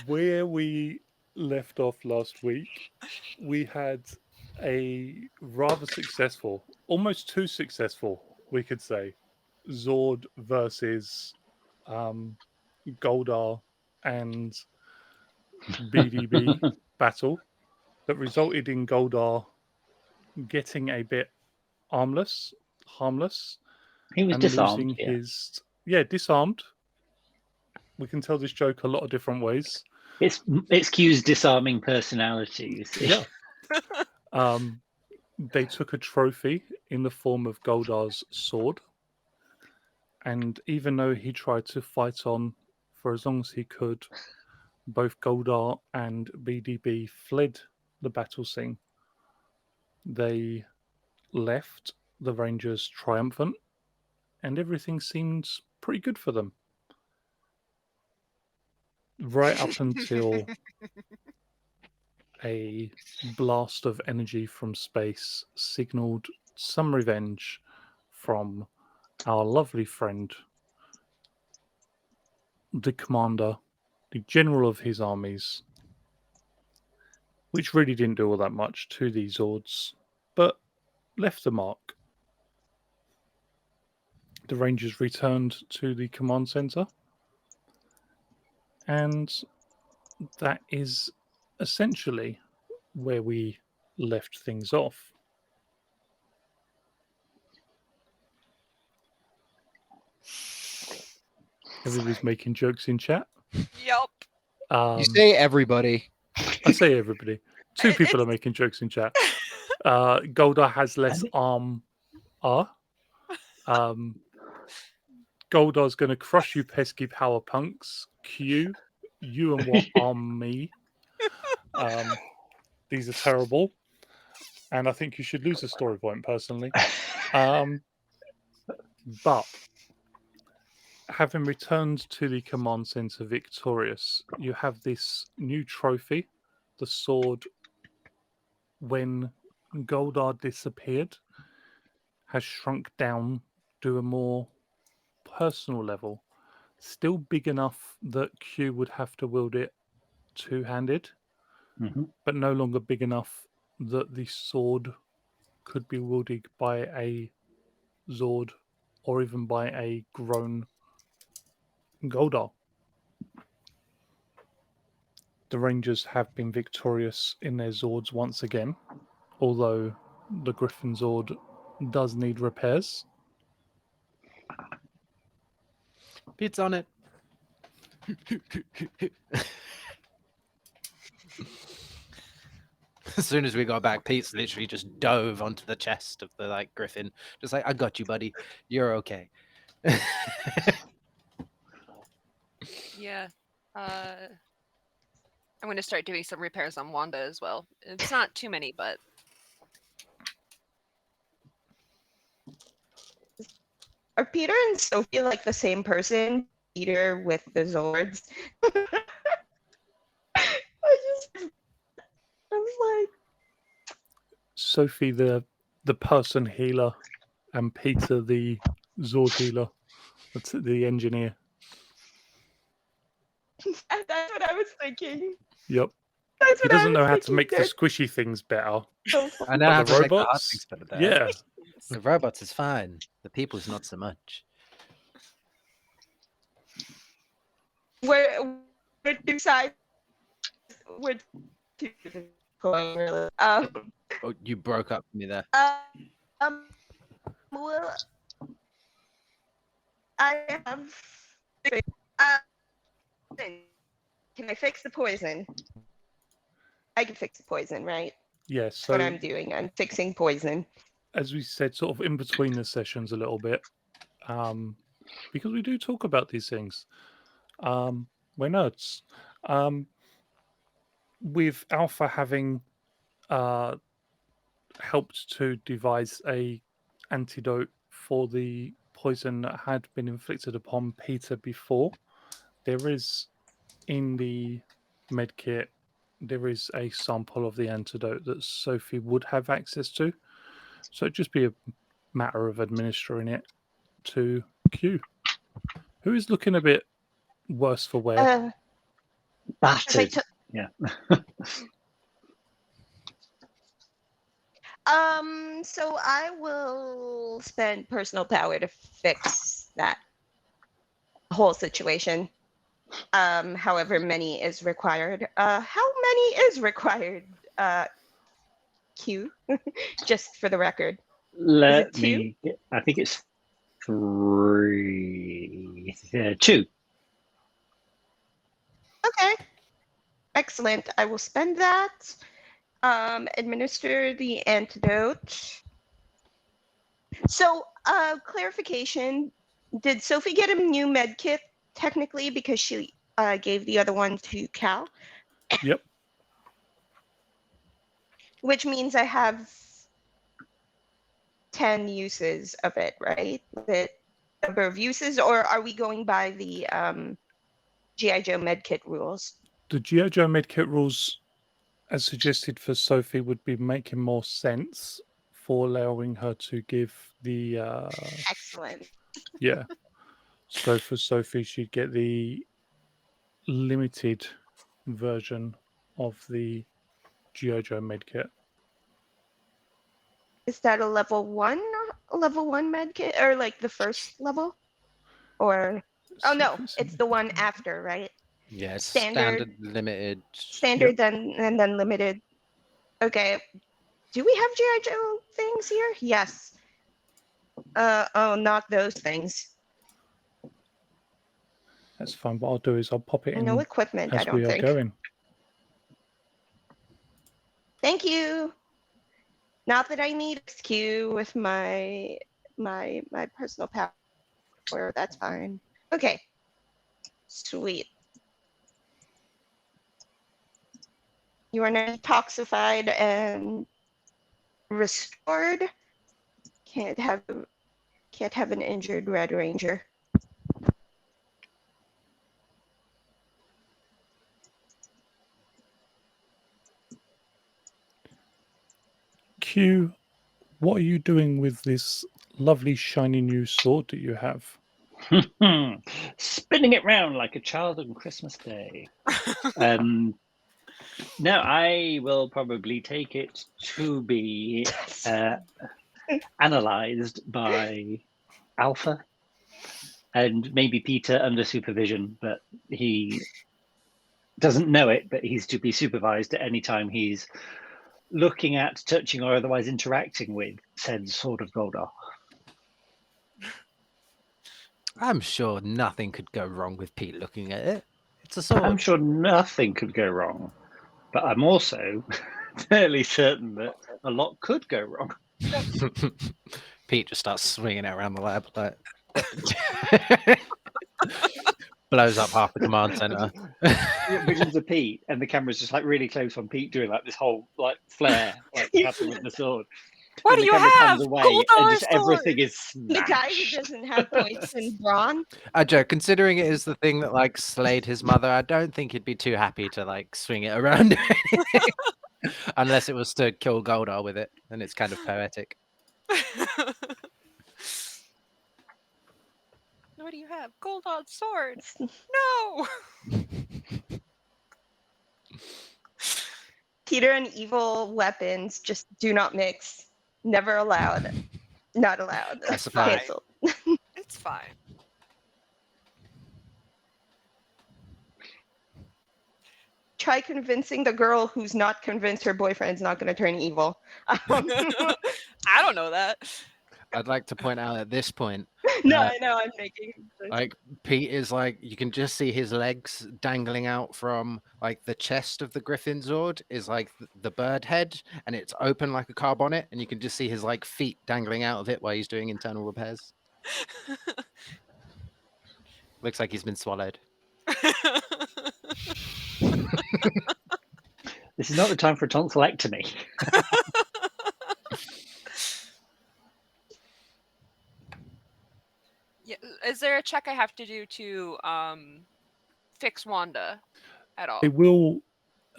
Where we left off last week, we had a rather successful, almost too successful, we could say, Zord versus um, Goldar and BDB battle that resulted in Goldar getting a bit harmless, He was and disarmed, losing yeah. his disarmed. We can tell this joke a lot of different ways. It's Q's disarming personality, you see. Yeah. They took a trophy in the form of Goldar's sword, and even though he tried to fight on for as long as he could, both Goldar and BDB fled the battle scene. They left the Rangers triumphant, and everything seemed pretty good for them. Right up until a blast of energy from space signaled some revenge from our lovely friend, the commander, the general of his armies, which really didn't do all that much to these Zords, but left a mark. The Rangers returned to the command center, and that is essentially where we left things off. Everybody's making jokes in chat. Yup. You say everybody. I say everybody. Two people are It's making jokes in chat. Goldar has less arm. Um, Goldar's going to crush you, pesky power punks. Q, you and what arm me? These are terrible, and I think you should lose a story point personally. But having returned to the command center victorious, you have this new trophy, the sword. When Goldar disappeared, has shrunk down to a more personal level, still big enough that Q would have to wield it two-handed, but no longer big enough that the sword could be wielded by a Zord or even by a grown Goldar. The Rangers have been victorious in their Zords once again, although the Griffin Zord does need repairs. Pete's on it. As soon as we got back, Pete's literally just dove onto the chest of the Griffin, just like, I got you, buddy. You're okay. yeah. I'm gonna start doing some repairs on Wanda as well. It's not too many, but Are Peter and Sophie like the same person? Peter with the Zords. I was like, Sophie, the person healer, and Peter, the Zord healer. That's the engineer. that's what I was thinking. Yep. That's He what I doesn't was know how to thinking. make the They're squishy things better. so I know But how the to make the hard robots, things better there. yeah. The robots is fine. The people's not so much. we're two sides. We're two different coin, really. Oh, you broke up for me there. Well, I have. Uh, can I fix the poison? I can fix the poison, right? Yeah, That's what so I'm doing. I'm fixing poison. as we said, sort of in between the sessions a little bit, because we do talk about these things. We're nerds. With Alpha having helped to devise a antidote for the poison that had been inflicted upon Peter before, there is in the medkit there is a sample of the antidote that Sophie would have access to. So it'd just be a matter of administering it to Q, who is looking a bit worse for wear. Battered. took- Yeah. So I will spend personal power to fix that whole situation. However many is required. How many is required? Q, just for the record. Let two? me. I think it's 3. 2. Okay. Excellent. I will spend that. Administer the antidote. So, clarification. Did Sophie get a new med kit technically because she gave the other one to Cal? Yep. Which means I have 10 uses of it, right? The number of uses, or are we going by the GI Joe medkit rules? The G.I. Joe medkit rules, as suggested for Sophie, would be making more sense for allowing her to give the Excellent. yeah. So for Sophie, she'd get the limited version of the G.I. Joe medkit. Is that a level one medkit, or like the first level? Or oh no, it's the one after, right? Yeah, it's Standard. limited. Standard, then and then limited. Okay. Do we have GI Joe things here? Yes. Oh, not those things. That's fine. What I'll do is I'll pop it in No equipment, I as don't we are think. going. Thank you. Not that I need XQ with my personal power. That's fine. Okay. Sweet. You are now detoxified and restored. Can't have an injured Red Ranger. Q, what are you doing with this lovely shiny new sword that you have? Spinning it round like a child on Christmas Day. No, I will probably take it to be analyzed by Alpha and maybe Peter under supervision, but he doesn't know it, but he's to be supervised at any time he's looking at, touching, or otherwise interacting with said Sword of Goldar. I'm sure nothing could go wrong with Pete looking at it. It's a sword. I'm sure nothing could go wrong, but I'm also fairly certain that a lot could go wrong. Pete just starts swinging it around the lab, like blows up half the command center. Visions of Pete, and the camera's just like really close on Pete doing like this whole like flare, like happening with the sword. What And do the you camera have? pans away, Gold and dollar just sword. everything is The guy who smashed. doesn't have points in brawn. Joe, considering it is the thing that like slayed his mother, I don't think he'd be too happy to like swing it around or anything. Unless it was to kill Goldar with it, and it's kind of poetic. What do you have? Gold on sword. No. Peter and evil weapons just do not mix. Never allowed. Not allowed. That's fine. Canceled. It's fine. Try convincing the girl who's not convinced her boyfriend's not going to turn evil. I don't know that. I'd like to point out at this point, No, I know. I'm making. like Pete is like you can just see his legs dangling out from like the chest of the Griffin Zord is like the bird head, and it's open like a car bonnet, and you can just see his like feet dangling out of it while he's doing internal repairs. Looks like he's been swallowed. This is not the time for a tonsillectomy. Yeah, is there a check I have to do to fix Wanda at all? It will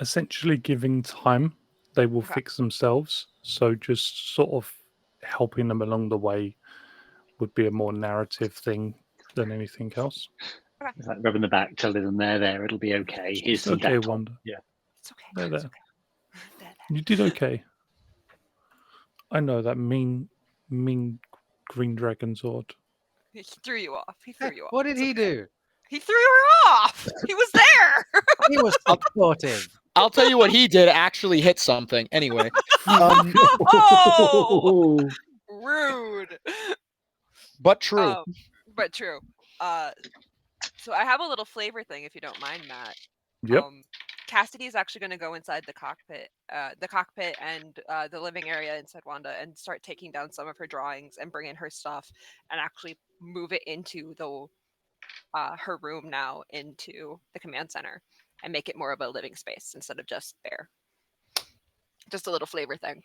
essentially giving time, they will Okay. fix themselves. So just sort of helping them along the way would be a more narrative thing than anything else. It's like rubbing the back, telling them they're there. It'll be okay. Here's It's some okay, Dettol. Wanda. Yeah. It's okay. There, It's there. okay. There. You did okay. I know that mean green dragon sword. He threw you off. He threw you off. What did It's he okay. do? He threw her off. He was there. He was supportive. I'll tell you what he did. Actually, hit something. Anyway, Oh, rude. but true. But true. So I have a little flavor thing, if you don't mind, Matt. Yep. Cassidy is actually going to go inside the cockpit and the living area inside Wanda and start taking down some of her drawings and bring in her stuff and actually move it into the her room now into the command center and make it more of a living space instead of just there. Just a little flavor thing.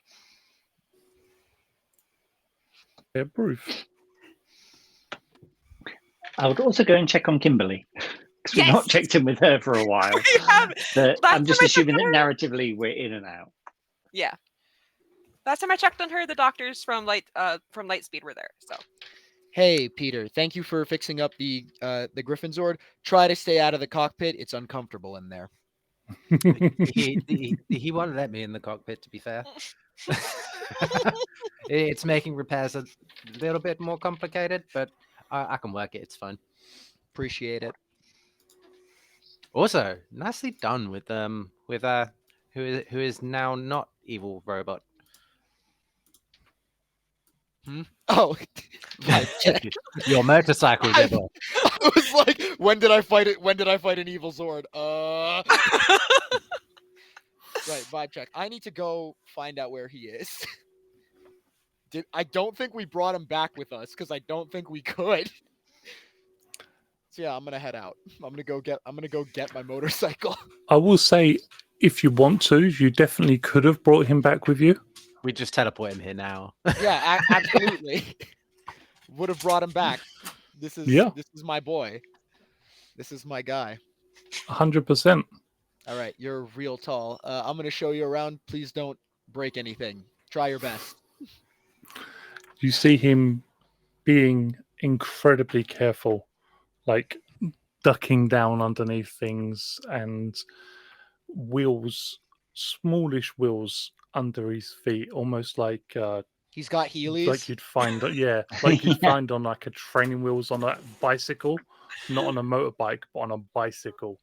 Yeah, proof. I would also go and check on Kimberly because we've not Yes! checked in with her for a while. We have. But Last I'm just time I checked assuming that on her- narratively we're in and out. Yeah. Last time I checked on her, the doctors from Lightspeed were there. So Hey, Peter. Thank you for fixing up the Griffin Zord. Try to stay out of the cockpit. It's uncomfortable in there. He won't let me in the cockpit, to be fair. It's making repairs a little bit more complicated, but I can work it. It's fine. Appreciate it. Also, nicely done with who is now not evil robot. Oh, my check. Your motorcycle dibber. I was like, when did I fight it? When did I fight an evil Zord? Right, vibe check. I need to go find out where he is. I don't think we brought him back with us because I don't think we could. So yeah, I'm gonna head out. I'm gonna go get my motorcycle. I will say, if you want to, you definitely could have brought him back with you. We just teleport him here now. Yeah, absolutely. Would have brought him back. This is my boy. This is my guy. 100%. All right, you're real tall. I'm gonna show you around. Please don't break anything. Try your best. You see him being incredibly careful, like ducking down underneath things and wheels, smallish wheels under his feet, almost like He's got Heelys. like you'd find, like you'd find on like a training wheels on a bicycle, not on a motorbike, but on a bicycle,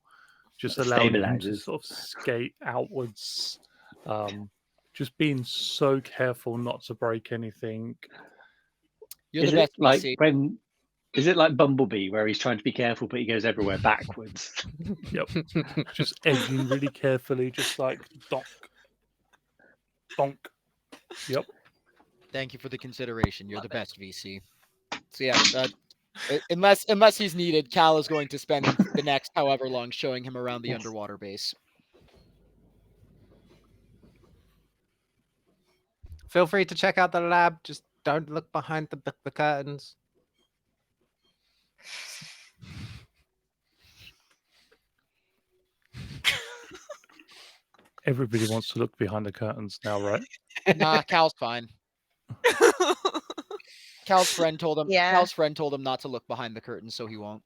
just allowing him to Stabilizers. sort of skate outwards. Just being so careful not to break anything. You're Is the best. it like PC. is it like Bumblebee where he's trying to be careful but he goes everywhere backwards? Yep. Just edging really carefully, just like donk, donk. Yep. Thank you for the consideration. You're the best, VC. So yeah, unless he's needed, Cal is going to spend the next however long showing him around the underwater base. Feel free to check out the lab. Just don't look behind the curtains. Everybody wants to look behind the curtains now, right? Nah, Cal's fine. Cal's friend told him. Yeah. Cal's friend told him not to look behind the curtains, so he won't.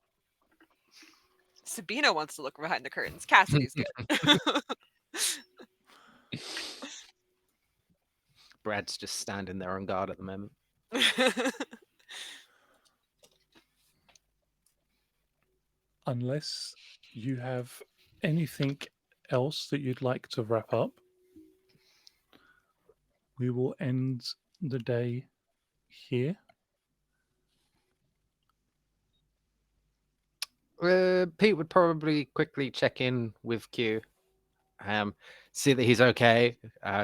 Sabina wants to look behind the curtains. Cassidy's good. Brad's just standing there on guard at the moment. Unless you have anything else that you'd like to wrap up, we will end the day here. Pete would probably quickly check in with Q, see that he's okay,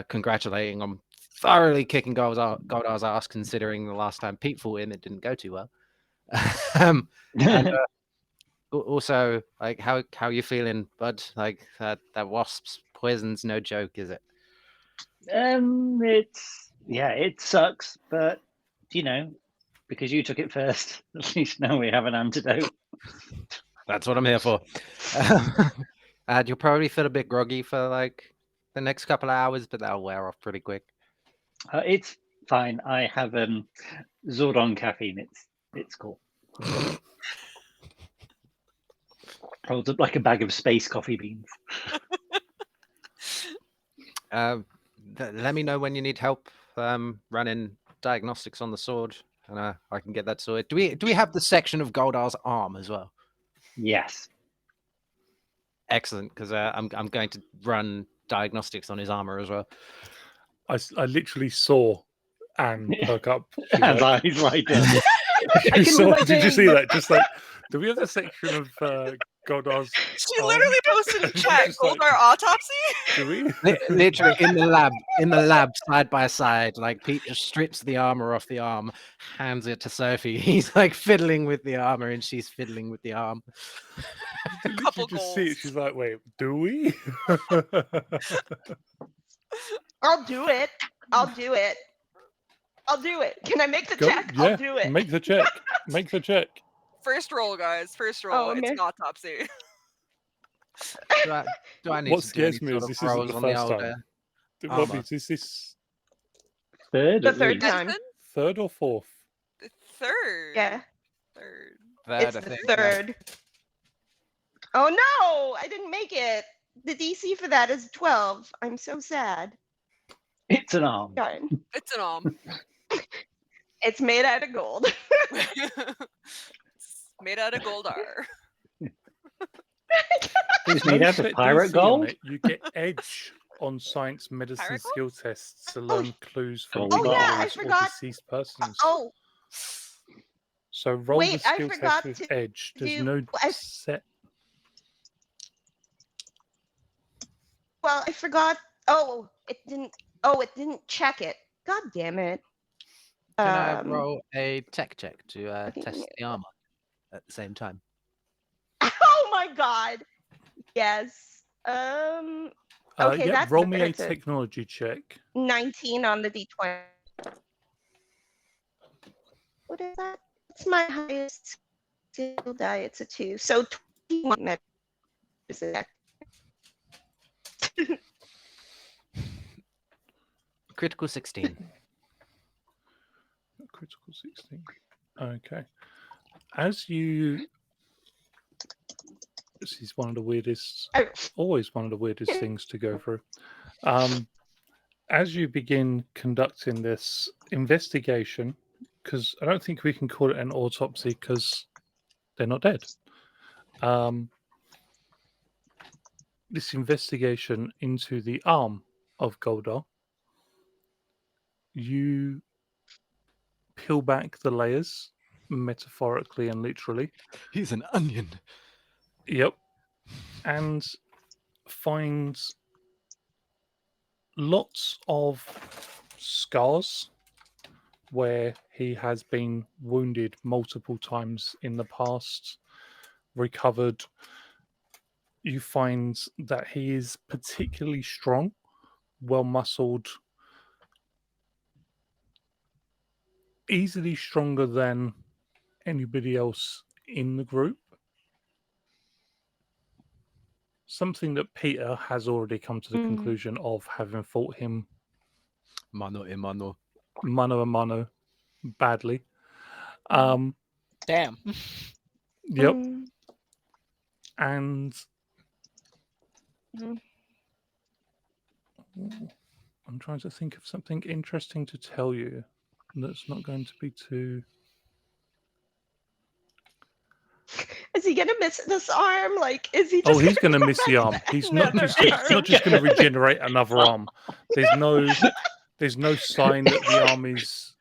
congratulating on thoroughly kicking Goldar's ass, considering the last time Pete fought him, it didn't go too well. And, also, like, how you feeling, bud? Like that wasp's poison's no joke, is it? It sucks, but because you took it first, at least now we have an antidote. That's what I'm here for. And you'll probably feel a bit groggy for like the next couple of hours, but that'll wear off pretty quick. It's fine. I have Zordon caffeine. It's cool. Holds up like a bag of space coffee beans. Let me know when you need help running diagnostics on the sword, and I can get that sorted. Do we have the section of Goldar's arm as well? Yes. Excellent, because I'm going to run diagnostics on his armor as well. I literally saw Anne perk up. She's As like, eyes right up. you can saw, do my did you thing. see that? Just like, do we have the section of Goddar's She arm? literally posted in She's chat just like, Goldar autopsy. do we? Literally in the lab, side by side, like Pete just strips the armor off the arm, hands it to Sophie. He's like fiddling with the armor, and she's fiddling with the arm. You literally Couple just see it. goals. She's like, wait, do we? I'll do it. I'll do it. I'll do it. Can I make the Go, check? yeah, I'll do it. make the check. Make the check. First roll, guys. First roll. Oh, It's man. an autopsy. Do I need What to do any scares me sort is of this isn't rolls the on the first old, time. What armor? means is this Third. The at third least. time. Benson? third or fourth? Third. Yeah, Third. Third, it's I the think, yeah. third. Oh no, I didn't make it. The DC for that is 12. I'm so sad. It's an arm. Darn. It's an arm. It's made out of gold. It's made out of Goldar. It's No made out of set pirate DC on gold. it. You get edge on science, medicine, Pirate skill tests to learn clues from Oh, yeah, I injuries or forgot. deceased persons. Oh, So roll wait, the I skill test forgot with to edge. There's do- no I- set. well, I forgot. Oh, it didn't. Oh, it didn't check it. God damn it. Can I roll a tech check to Okay, test yeah. the armor at the same time? Oh my god. Yes. Okay, Yeah, that's roll me a that's technology check. 19 on the D20. What is that? It's my highest skill die. It's a 2. So 21 is it? Critical 16. Critical 16. Okay. As you. This is one of the weirdest, Oh. always one of the weirdest things to go through. As you begin conducting this investigation, because I don't think we can call it an autopsy because they're not dead. This investigation into the arm of Goldar, you peel back the layers, metaphorically and literally. He's an onion. Yep. And find lots of scars where he has been wounded multiple times in the past, recovered. You find that he is particularly strong, well muscled, easily stronger than anybody else in the group. Something that Peter has already come to the conclusion of, having fought him Mano a mano. mano a mano badly. Damn. Yep. Mm. And Mhm. I'm trying to think of something interesting to tell you that's not going to be too. Is he gonna miss this arm? Like, is he just? Oh, he's going to go miss back the to arm. that He's not another just. It's not just going to regenerate another arm. There's no sign that the arm is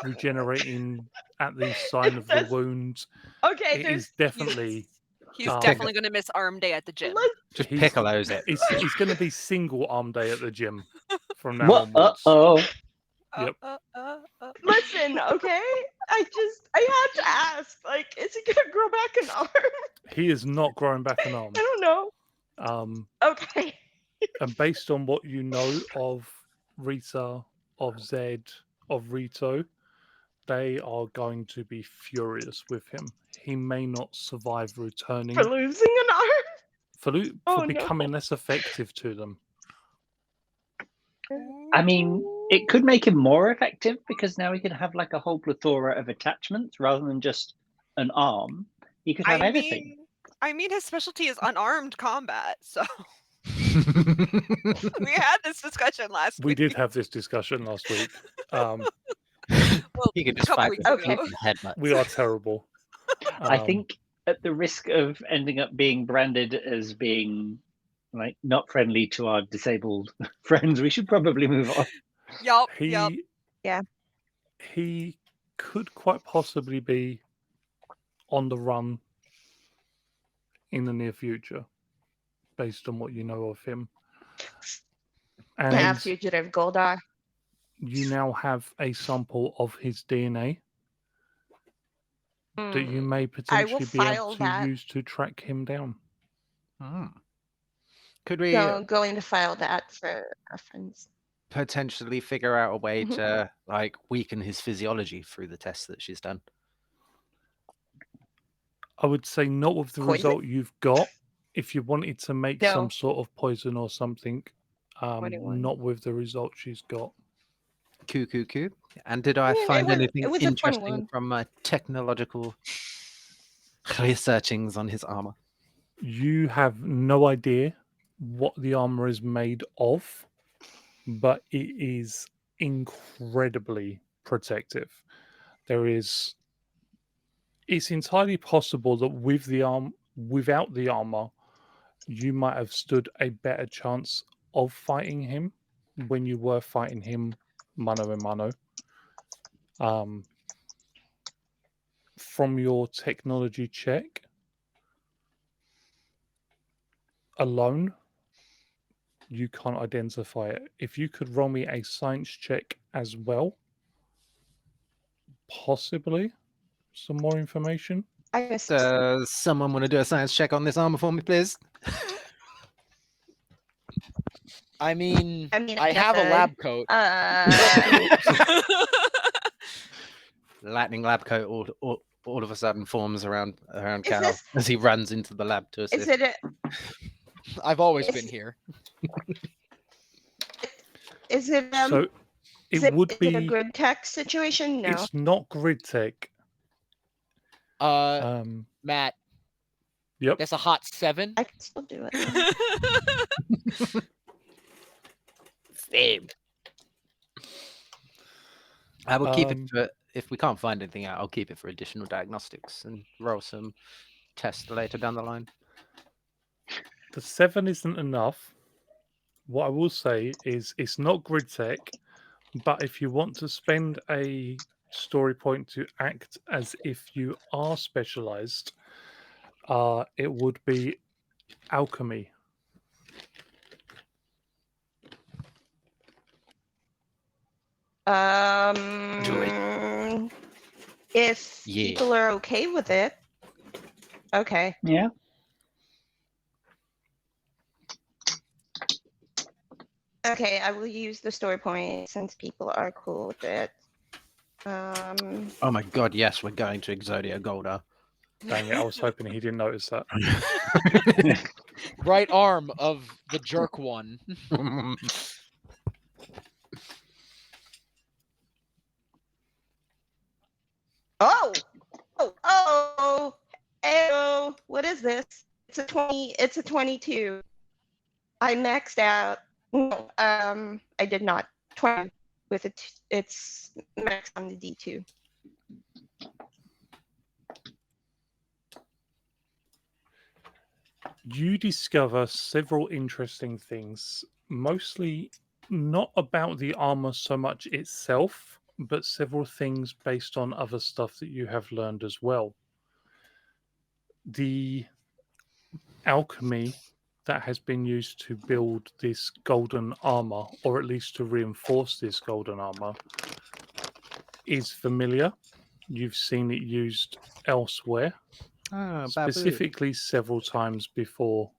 regenerating at the sign of the There's- wound. Okay, It there's is definitely. He's Oh. definitely going to miss arm day at the gym. let's- Just He's- piccolos it. It's going to be single arm day at the gym from now What? onwards. Oh. Yep. listen, okay? I had to ask. Like, is he gonna grow back an arm? He is not growing back an arm. I don't know. Okay. And based on what you know of Rita, of Zed, of Rito, they are going to be furious with him. He may not survive returning For losing an arm? for Oh, no. becoming less effective to them. I mean, it could make him more effective because now he could have like a whole plethora of attachments rather than just an arm. He could have everything. I mean, his specialty is unarmed combat, so we had this discussion last We week. did have this discussion last week. Well, He could a just couple fight weeks with Okay. ago. and headbutts. We are terrible. I think at the risk of ending up being branded as being like not friendly to our disabled friends, we should probably move on. Yup. he Yeah. he could quite possibly be on the run in the near future, based on what you know of him. Yeah, And fugitive Goldar. you now have a sample of his DNA that you may I will potentially be able file to that. use to track him down. Could we Going to file that for reference. potentially figure out a way Mhm. to like weaken his physiology through the tests that she's done? I would say not with the Poison? result you've got. If you wanted to make No. some sort of poison or something, 21. not with the result she's got. Coo. And did I I mean, find it anything was a interesting 21. from my technological researchings on his armor? You have no idea what the armor is made of, but it is incredibly protective. It's entirely possible that without the armor, you might have stood a better chance of fighting him when you were fighting him mano a mano. From your technology check alone, you can't identify it. If you could roll me a science check as well, possibly some more information. I missed. Does someone want to do a science check on this armor for me, please? I mean, I mean, I have a could. lab coat. Lightning lab coat all of a sudden forms around Is Cal this- as he runs into the lab to Is assist. it a, I've always It's- been here. is it So is it would is it a be. good tech situation? No. It's not grid tech. Matt, Yep. that's a hot 7. I can still do it. Same. I will keep it Um, for if we can't find anything out. I'll keep it for additional diagnostics and roll some tests later down the line. The 7 isn't enough. What I will say is it's not grid tech, but if you want to spend a story point to act as if you are specialized, it would be alchemy. If Yeah. people are okay with it, okay. Yeah. Okay, I will use the story point since people are cool with it. Oh my god, yes, we're going to Exodia Golda. Dang it, I was hoping he didn't notice that. Right arm of the jerk one. Oh, Ayo, what is this? It's a 20. It's a 22. I maxed out. No, I did not. 20 with it. It's maxed on the D2. You discover several interesting things, mostly not about the armor so much itself, but several things based on other stuff that you have learned as well. The alchemy that has been used to build this golden armor, or at least to reinforce this golden armor, is familiar. You've seen it used elsewhere, specifically several times before.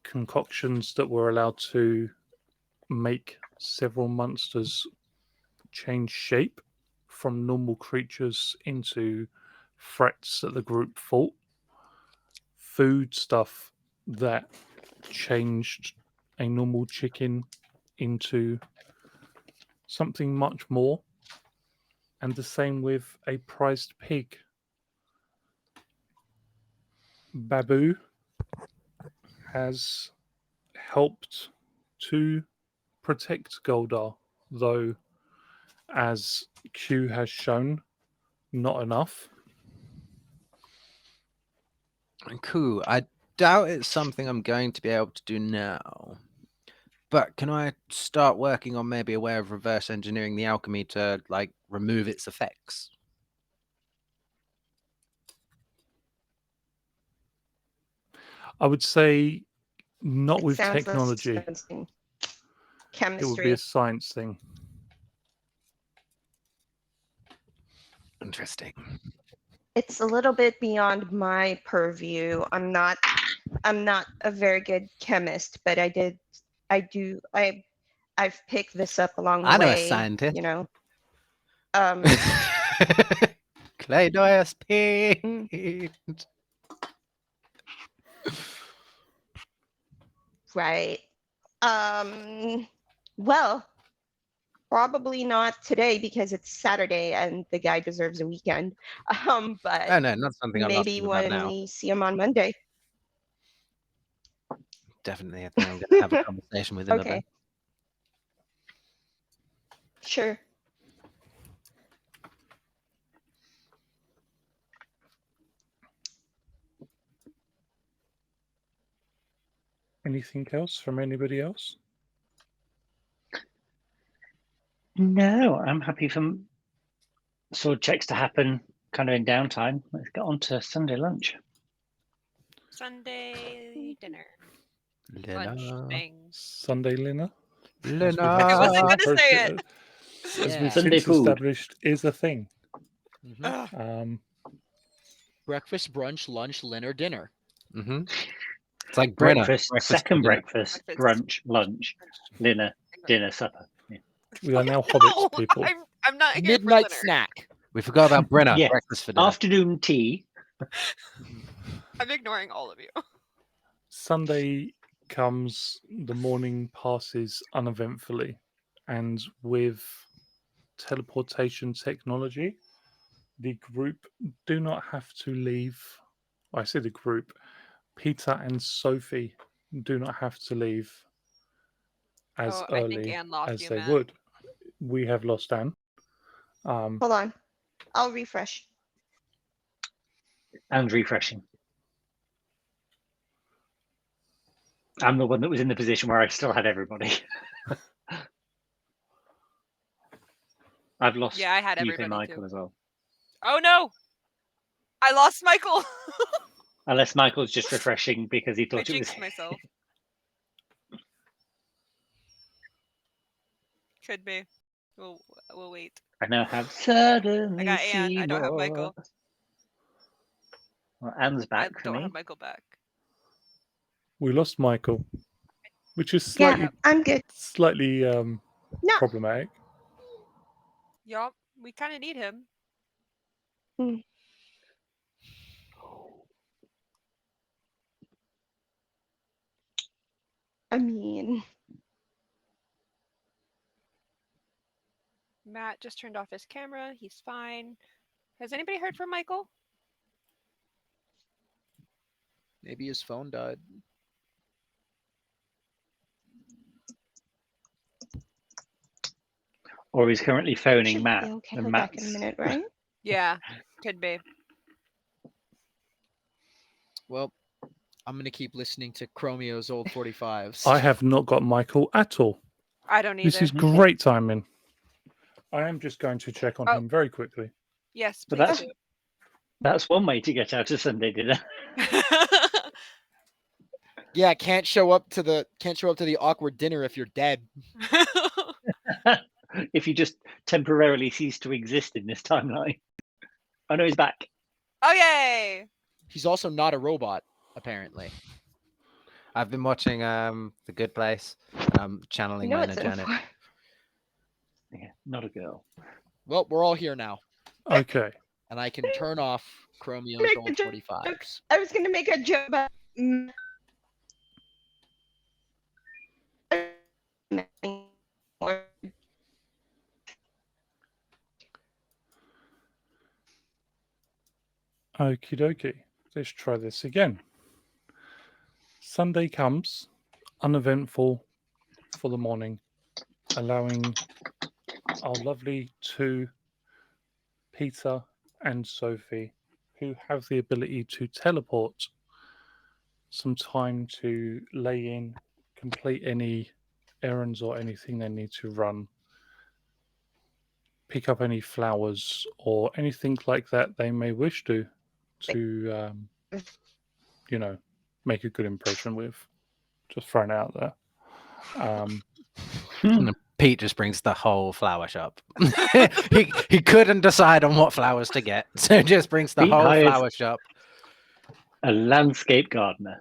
Concoctions that were allowed to make several monsters change shape from normal creatures into threats that the group fought. Food stuff that changed a normal chicken into something much more. And the same with a prized pig. Babu has helped to protect Goldar, though, as Q has shown, not enough. Cool. I doubt it's something I'm going to be able to do now. But can I start working on maybe a way of reverse engineering the alchemy to like remove its effects? I would say not It with sounds like technology. something. It would be a Chemistry. science thing. Interesting. It's a little bit beyond my purview. I'm not a very good chemist, but I've picked this up along the I know a way. scientist. You know. Clay paint. Right. Well, probably not today because it's Saturday and the guy deserves a weekend. But Oh no, not something I'm maybe asking about when now. we see him on Monday. Definitely a thing I'm going to have a conversation with him about. Okay. Sure. Anything else from anybody else? No, I'm happy for sword checks to happen kind of in downtime. Let's get on to Sunday lunch. Sunday dinner. Lena. Lunch thing. Sunday dinner? Lena. I wasn't gonna say it. As we've Yeah. Sunday since food. established, is a thing. Mhm. Ugh. Breakfast, brunch, lunch, dinner, dinner. Mm-hmm. It's like Brenner. Breakfast, Breakfast second for dinner. breakfast, Breakfast. brunch, lunch, dinner, supper. Yeah. We are now No, hobbits, people. I'm not here Midnight for dinner. snack. We forgot about Brenner. Yeah. Breakfast for dinner. Afternoon tea. I'm ignoring all of you. Sunday comes, the morning passes uneventfully, and with teleportation technology, the group do not have to leave. I say the group, Peter and Sophie do not have to leave as Oh, I think early Anne lost as you, they Matt. would. We have lost Anne. Hold on. I'll refresh. And refreshing. I'm the one that was in the position where I still had everybody. I've lost Yeah, I had UK everybody Michael too. as well. Oh no! I lost Michael. Unless Michael's just refreshing because he I thought it was. jinxed myself. Could be. We'll wait. I now have suddenly I got Anne. I don't have Michael. Well, Anne's I back for don't me. have Michael back. We lost Michael, which is Yeah, slightly I'm good. slightly No. problematic. Yup, we kind of need him. I mean, Matt just turned off his camera. He's fine. Has anybody heard from Michael? Maybe his phone died. Or he's currently phoning should Matt. be okay. And He'll back in a Matt's minute, right? Yeah, could be. Well, I'm gonna keep listening to Chromio's old 45s. I have not got Michael at all. I don't either. This is great timing. I am just going to check on Oh. him very quickly. Yes, But please that's one way to get out of Sunday dinner. do. Yeah, can't show up to the awkward dinner if you're dead. If you just temporarily cease to exist in this timeline. Oh no, he's back. Oh yay! He's also not a robot, apparently. I've been watching The Good Place. I'm channeling You know my it's inner Janet. Yeah, not a girl. Well, we're all here now, Okay. and I can turn off Chromio's Make old the joke. 45s. I was going to make a joke about. Okie dokie. Let's try this again. Sunday comes, uneventful for the morning, allowing our lovely two, Peter and Sophie, who have the ability to teleport, some time to lay in, complete any errands or anything they need to run, pick up any flowers or anything like that they may wish to, you know, make a good impression with. Just throwing it out there. And Pete just brings the whole flower shop. he couldn't decide on what flowers to get, so just brings the Pete whole hires- flower shop. A landscape gardener.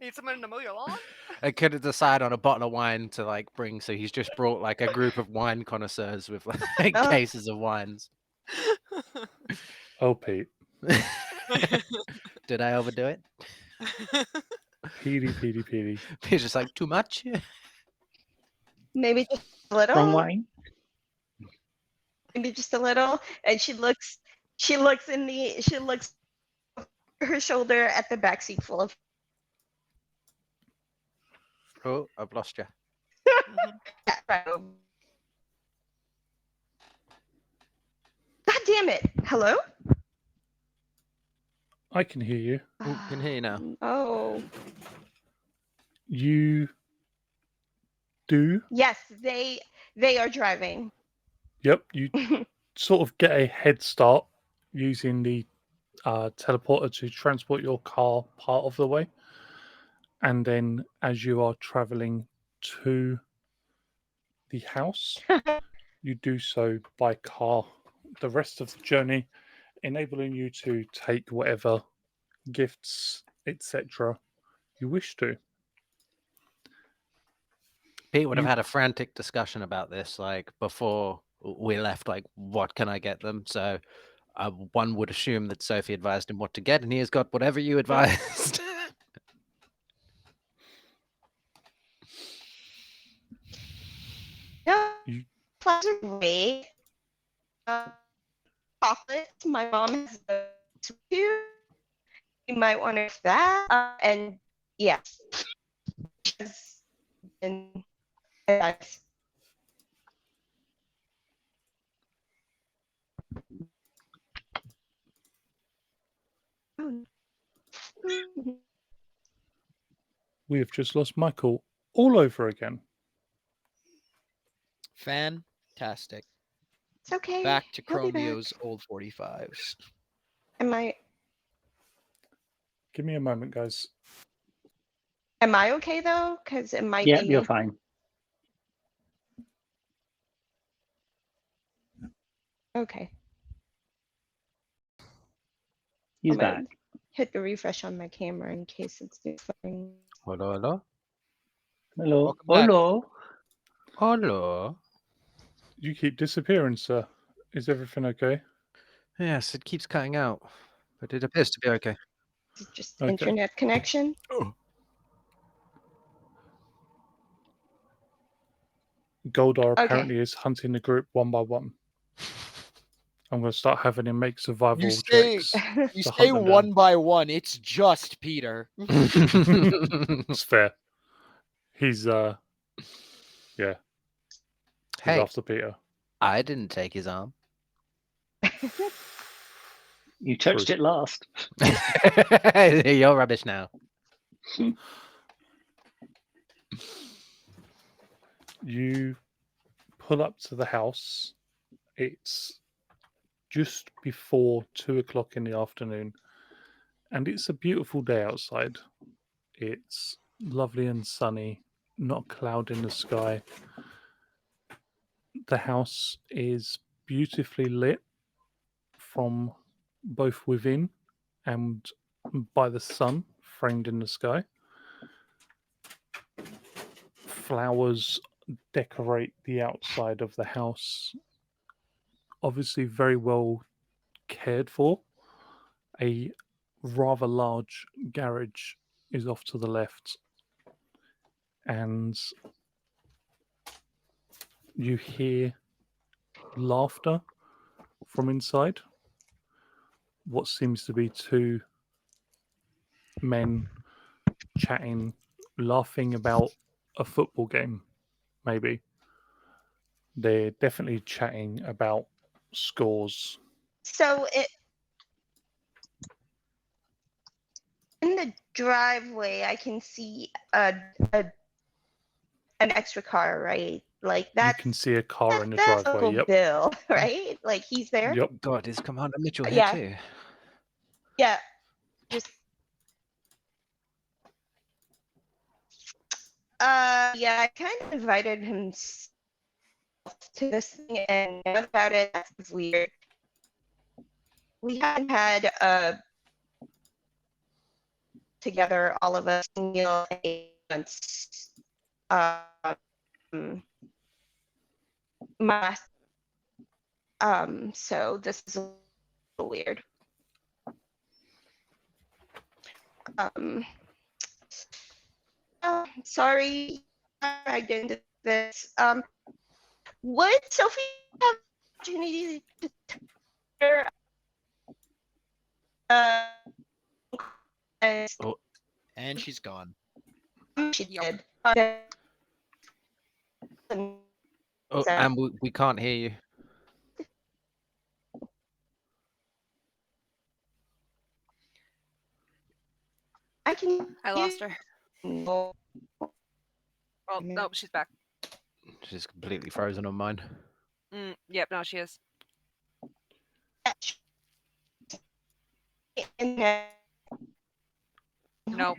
Need someone to mow your lawn? I couldn't decide on a bottle of wine to like bring, so he's just brought like a group of wine connoisseurs with like cases of wines. Oh, Pete. Did I overdo it? Petey. He's just like, too much? Maybe just a little. Wrong wine. Maybe just a little. And she looks her shoulder at the back seat full of Oh, I've lost you. God damn it. Hello? I can hear you. Oh, can hear you now. Oh. You do? Yes, they are driving. Yep. You sort of get a head start using the teleporter to transport your car part of the way. And then as you are traveling to the house, you do so by car the rest of the journey, enabling you to take whatever gifts, etc., you wish to. Pete would have You- had a frantic discussion about this, like before we left. Like, what can I get them? So, one would assume that Sophie advised him what to get, and he has got whatever you advised. No, You- flowers are great. Chocolate. My mom has a too. You might want to that. And yes. And that's We have just lost Michael all over again. Fantastic. it's okay. Back to He'll be back. Chromeo's old 45s. Am I Give me a moment, guys. okay though? Because it might Yeah, be. you're fine. Okay. He's I'm gonna back. hit the refresh on my camera in case it's different. Hello, hello, Hello. Welcome back. Hello. hello. You keep disappearing, sir. Is everything okay? Yes, it keeps cutting out, but it appears to be okay. Is it just Okay. internet connection? Goldar Okay. apparently is hunting the group one by one. I'm going to start having him make survival You say- checks. You to say hunt them one down. by one. It's just Peter. It's fair. He's yeah, he's Hey, after Peter. I didn't take his arm. You touched True. it last. You're rubbish now. You pull up to the house. It's just before 2 o'clock in the afternoon, and it's a beautiful day outside. It's lovely and sunny, not a cloud in the sky. The house is beautifully lit from both within and by the sun framed in the sky. Flowers decorate the outside of the house. Obviously, very well cared for. A rather large garage is off to the left, and you hear laughter from inside. what seems to be two men chatting, laughing about a football game, maybe. They're definitely chatting about scores. So in the driveway, I can see an extra car, right? Like You that's can see a car in the that's driveway. Uncle Yep. Bill, right? Like he's there. Yep. God, is Commander Mitchell here Yeah. too? Yeah. Just yeah, I kind of invited him to this thing and know about it. That's weird. We haven't had together all of us meal once. Um, my so this is a little weird. Um, sorry, I didn't do this. Would Sophie have opportunity to hear, and And she's gone. she Yup. did. Oh, So- and we can't hear you. I can. I lost her. No. Oh, no, she's back. She's completely frozen on mine. Yep, no, she is. No.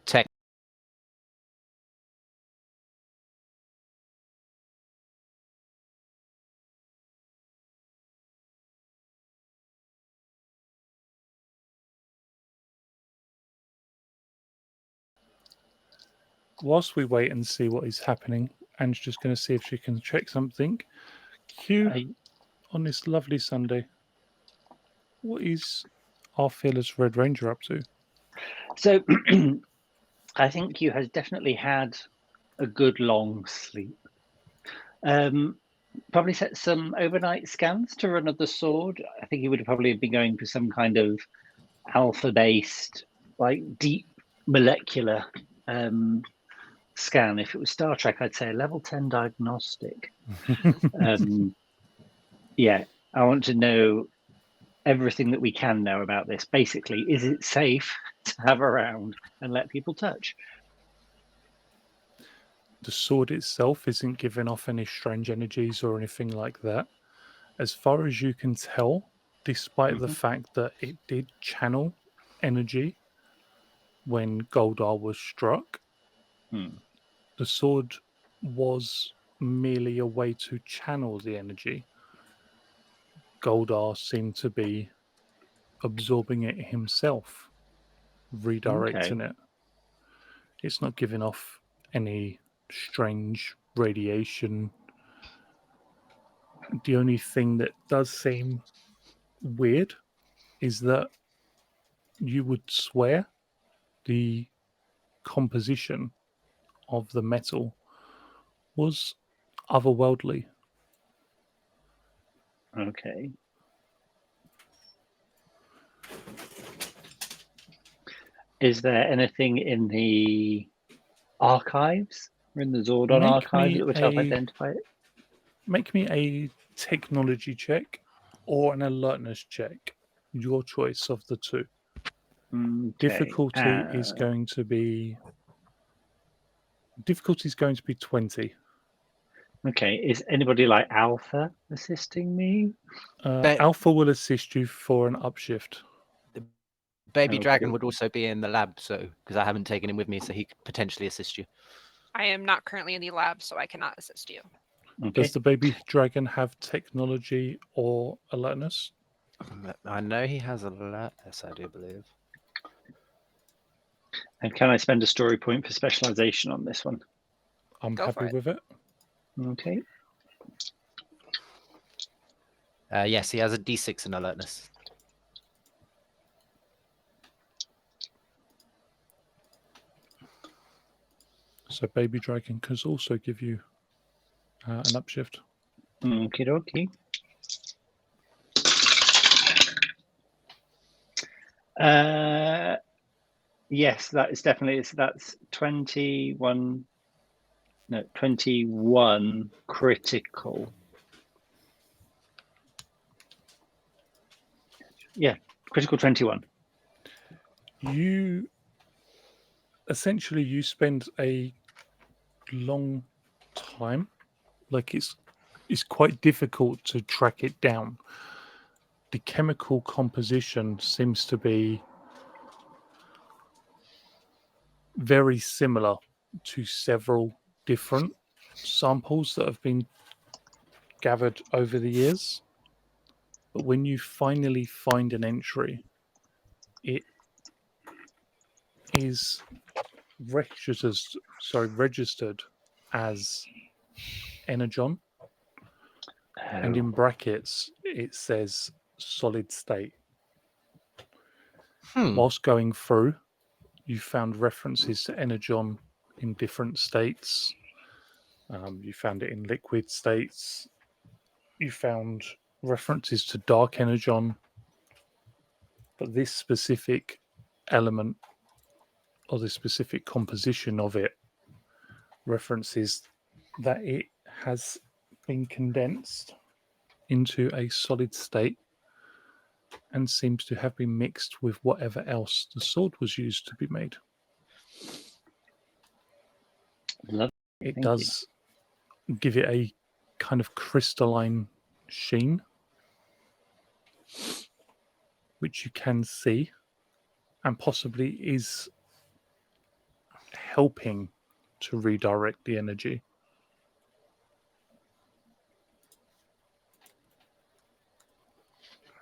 Tech. Whilst we wait and see what is happening, Anne's just going to see if she can check something. Q, on this lovely Sunday, what is our fearless Red Ranger up to? So I think you has definitely had a good long sleep. Probably set some overnight scans to run of the sword. I think he would have probably been going for some kind of alpha-based, like deep molecular scan. If it was Star Trek, I'd say a level 10 diagnostic. Yeah, I want to know everything that we can know about this. Basically, is it safe to have around and let people touch? The sword itself isn't giving off any strange energies or anything like that. As far as you can tell, despite the fact that it did channel energy when Goldar was struck, the sword was merely a way to channel the energy. Goldar seemed to be absorbing it himself, redirecting it. It's not giving off any strange radiation. The only thing that does seem weird is that you would swear the composition of the metal was otherworldly. Okay. Is there anything in the archives or in the Zordon Make archives me that would help a identify it? make me a technology check or an alertness check. Your choice of the two. Okay. Difficulty is going to be 20. Okay. Is anybody like Alpha assisting me? But- Alpha will assist you for an upshift. Baby Dragon Okay. would also be in the lab, so because I haven't taken him with me, so he could potentially assist you. I am not currently in the lab, so I cannot assist you. Okay. Does the baby dragon have technology or alertness? I know he has alertness, I do believe. And can I spend a story point for specialization on this one? I'm Go for happy it. with it. Okay. Yes, he has a D6 in alertness. So baby dragon can also give you an upshift. Okie dokie. Yes, that is definitely that's 21. No, 21 critical. Yeah, critical 21. You spend a long time, like it's quite difficult to track it down. The chemical composition seems to be very similar to several different samples that have been gathered over the years. But when you finally find an entry, it is registered as Energon, and in brackets it says solid state. Whilst going through, you found references to Energon in different states. You found it in liquid states. You found references to dark Energon. But this specific element or the specific composition of it references that it has been condensed into a solid state and seems to have been mixed with whatever else the sword was used to be made. Lovely. It Thank does give it a kind of crystalline sheen, which you can see, and possibly is helping to redirect the energy.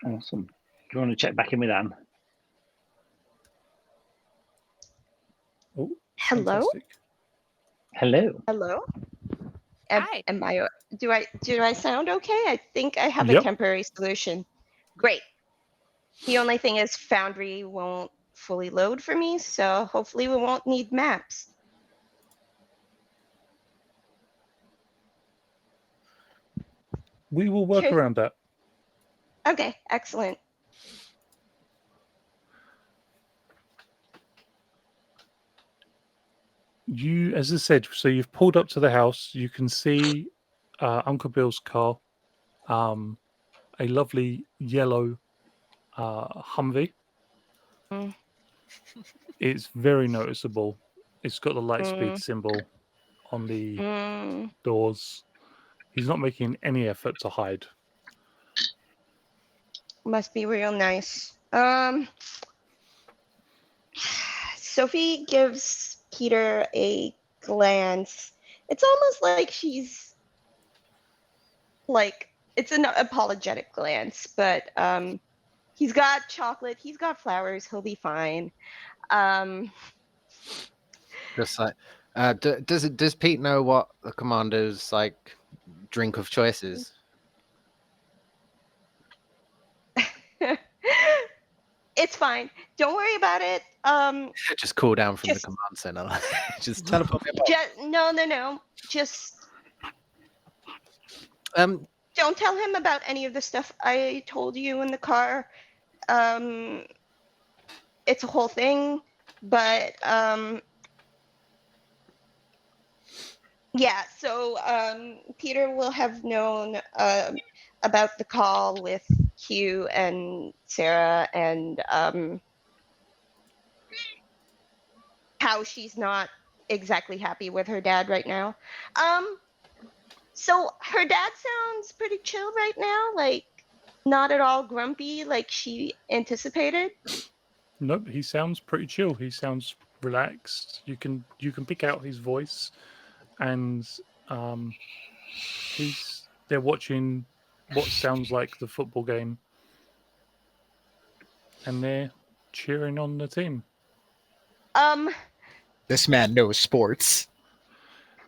Awesome. Do you want to check back in with Anne? Oh, Hello? fantastic. Hello. Hello. Hi. Am I? Do I sound okay? I think I have a Yep. temporary solution. Great. The only thing is Foundry won't fully load for me, so hopefully we won't need maps. We will work Okay. around that. Okay, excellent. You, as I said, so you've pulled up to the house. You can see Uncle Bill's car, a lovely yellow Humvee. Mm. It's very noticeable. It's got the light speed Mm. symbol on the Mm. doors. He's not making any effort to hide. Must be real nice. Sophie gives Peter a glance. It's almost like she's like it's an apologetic glance, but he's got chocolate, he's got flowers, he'll be fine. Just like, does Pete know what the commander's like drink of choice is? It's fine. Don't worry about it. Just call down from the Just- command center. Just teleport me above. No. Just Don't tell him about any of the stuff I told you in the car. Um, it's a whole thing, but yeah. So Peter will have known about the call with Hugh and Sarah and how she's not exactly happy with her dad right now. Um, so her dad sounds pretty chill right now, like not at all grumpy like she anticipated. Nope, he sounds pretty chill. He sounds relaxed. You can pick out his voice, and um, they're watching what sounds like the football game, and they're cheering on the team. Um, This man knows sports.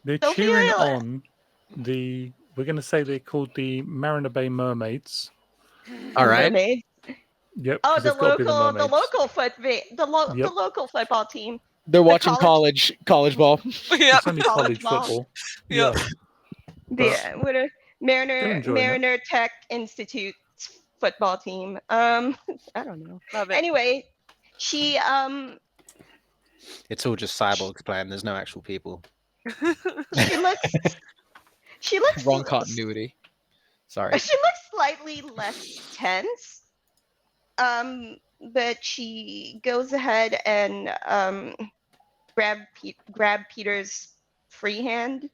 They're Sophia, cheering on the. We're going to say they're called the Mariner Bay Mermaids. All right. mermaid. Yep, Oh, because they've got to be the the mermaids. local the Yep. local football team. They're watching college- college ball. Yep. It's only College college ball. football. Yep. Yeah, The what a they're enjoying it. Mariner Tech Institute football team. I don't know. Love it. Anyway, she It's all just cyborgs playing. There's no actual people. she looks she looks Wrong continuity. Sorry. she looks slightly less tense. But she goes ahead and grab Peter's free hand.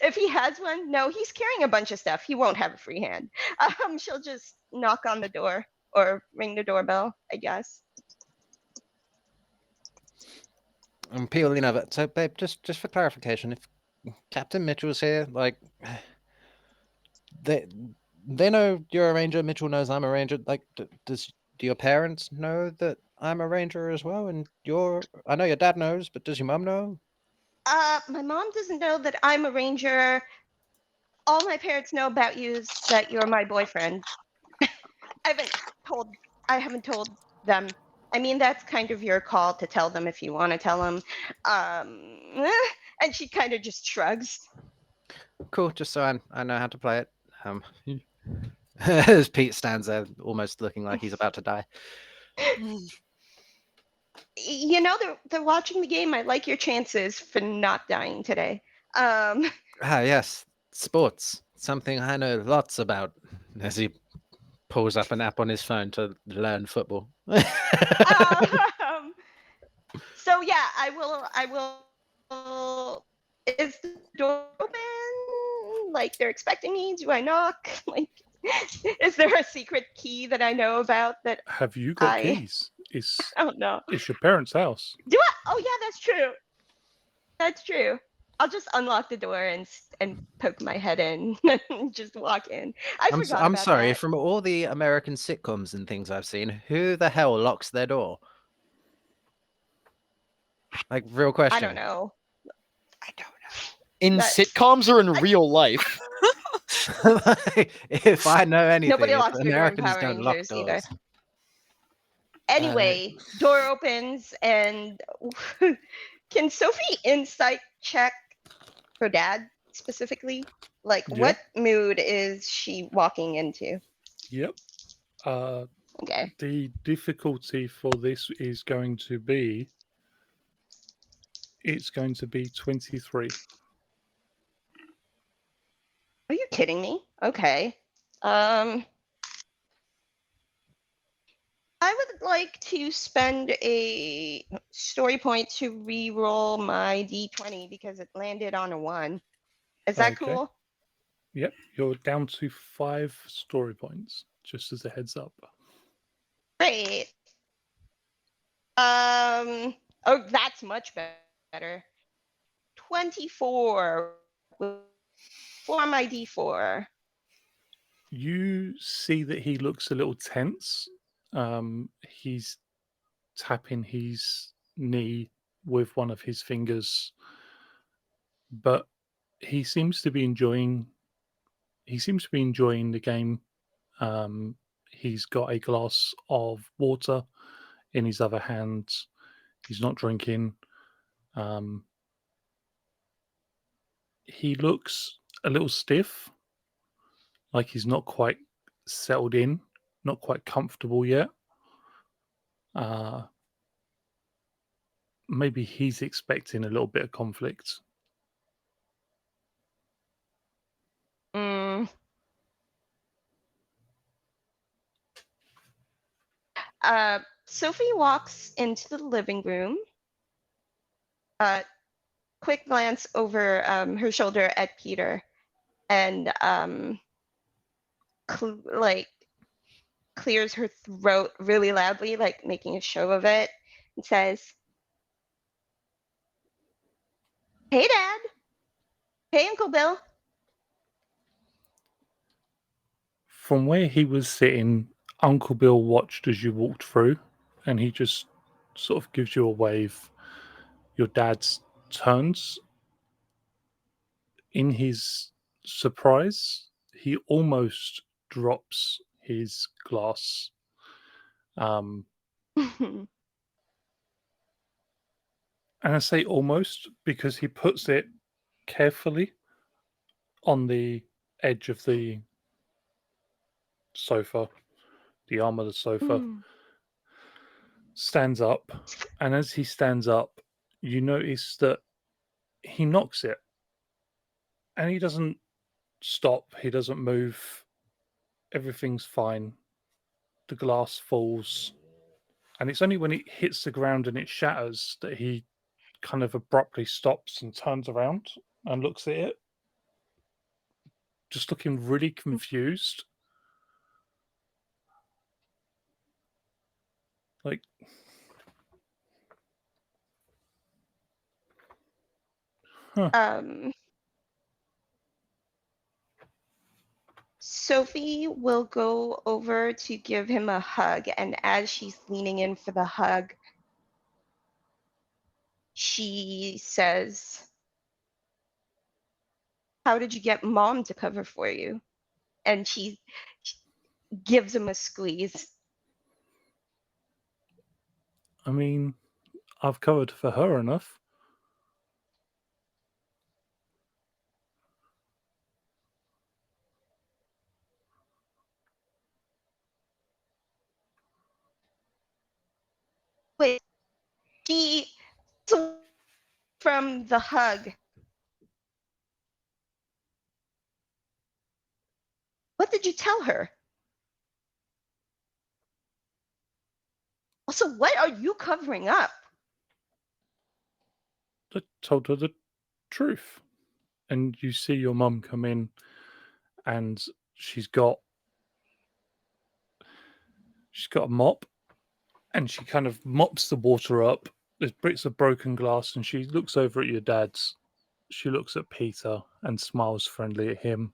If he has one. No, he's carrying a bunch of stuff. He won't have a free hand. She'll just knock on the door or ring the doorbell, I guess. And peeling of it. So, babe, just for clarification, if Captain Mitchell's here, like, they know you're a ranger. Mitchell knows I'm a ranger. Like, do your parents know that I'm a ranger as well? And I know your dad knows, but does your mom know? My mom doesn't know that I'm a ranger. All my parents know about you is that you're my boyfriend. I haven't told them. I mean, that's kind of your call to tell them if you want to tell them. And she kind of just shrugs. Cool, just so I know how to play it. As Pete stands there, almost looking like he's about to die. You know, they're watching the game. I like your chances for not dying today. Ah, yes, sports. Something I know lots about. As he pulls up an app on his phone to learn football. So yeah, I will. Is the door open? Like they're expecting me? Do I knock? Like, is there a secret key that I know about that Have you got I keys? I don't know? It's your parents' house. Do I? Oh yeah, that's true. That's true. I'll just unlock the door and poke my head in and just walk in. I'm about sorry. that. From all the American sitcoms and things I've seen, who the hell locks their door? Like, real question. I don't know. In That's- sitcoms or in real life? If I know anything, Nobody it's locks their door in Americans Power don't lock Rangers either. doors. Anyway, door opens and can Sophie insight check her dad specifically? Like, Yeah. what mood is she walking into? Yep. Okay. The difficulty for this is going to be. It's going to be 23. Are you kidding me? Okay. I would like to spend a story point to re-roll my d20 because it landed on a 1. Is that Okay. cool? Yep. You're down to 5 story points, just as a heads up. Great. Oh, that's much better. 24 for my d4. You see that he looks a little tense. He's tapping his knee with one of his fingers, but he seems to be enjoying. He seems to be enjoying the game. He's got a glass of water in his other hand. He's not drinking. He looks a little stiff, like he's not quite settled in, not quite comfortable yet. Uh, maybe he's expecting a little bit of conflict. Mm. Sophie walks into the living room. Quick glance over her shoulder at Peter, and like clears her throat really loudly, like making a show of it, and says, "Hey, Dad. Hey, Uncle Bill." From where he was sitting, Uncle Bill watched as you walked through, and he just sort of gives you a wave. Your dad turns. In his surprise, he almost drops his glass. Um, and I say almost because he puts it carefully on the edge of the sofa, the arm of the sofa, Mm. stands up, and as he stands up, you notice that he knocks it, and he doesn't stop, he doesn't move, everything's fine. The glass falls, and it's only when it hits the ground and it shatters that he kind of abruptly stops and turns around and looks at it, just looking really confused. Like, huh. Sophie will go over to give him a hug, and as she's leaning in for the hug, she says, "How did you get Mom to cover for you?" And she gives him a squeeze. I mean, I've covered for her enough. Wait, she from the hug. What did you tell her? Also, what are you covering up? I told her the truth. And you see your mum come in, and she's got a mop, and she kind of mops the water up. There's bits of broken glass, and she looks over at your dad's. She looks at Peter and smiles friendly at him,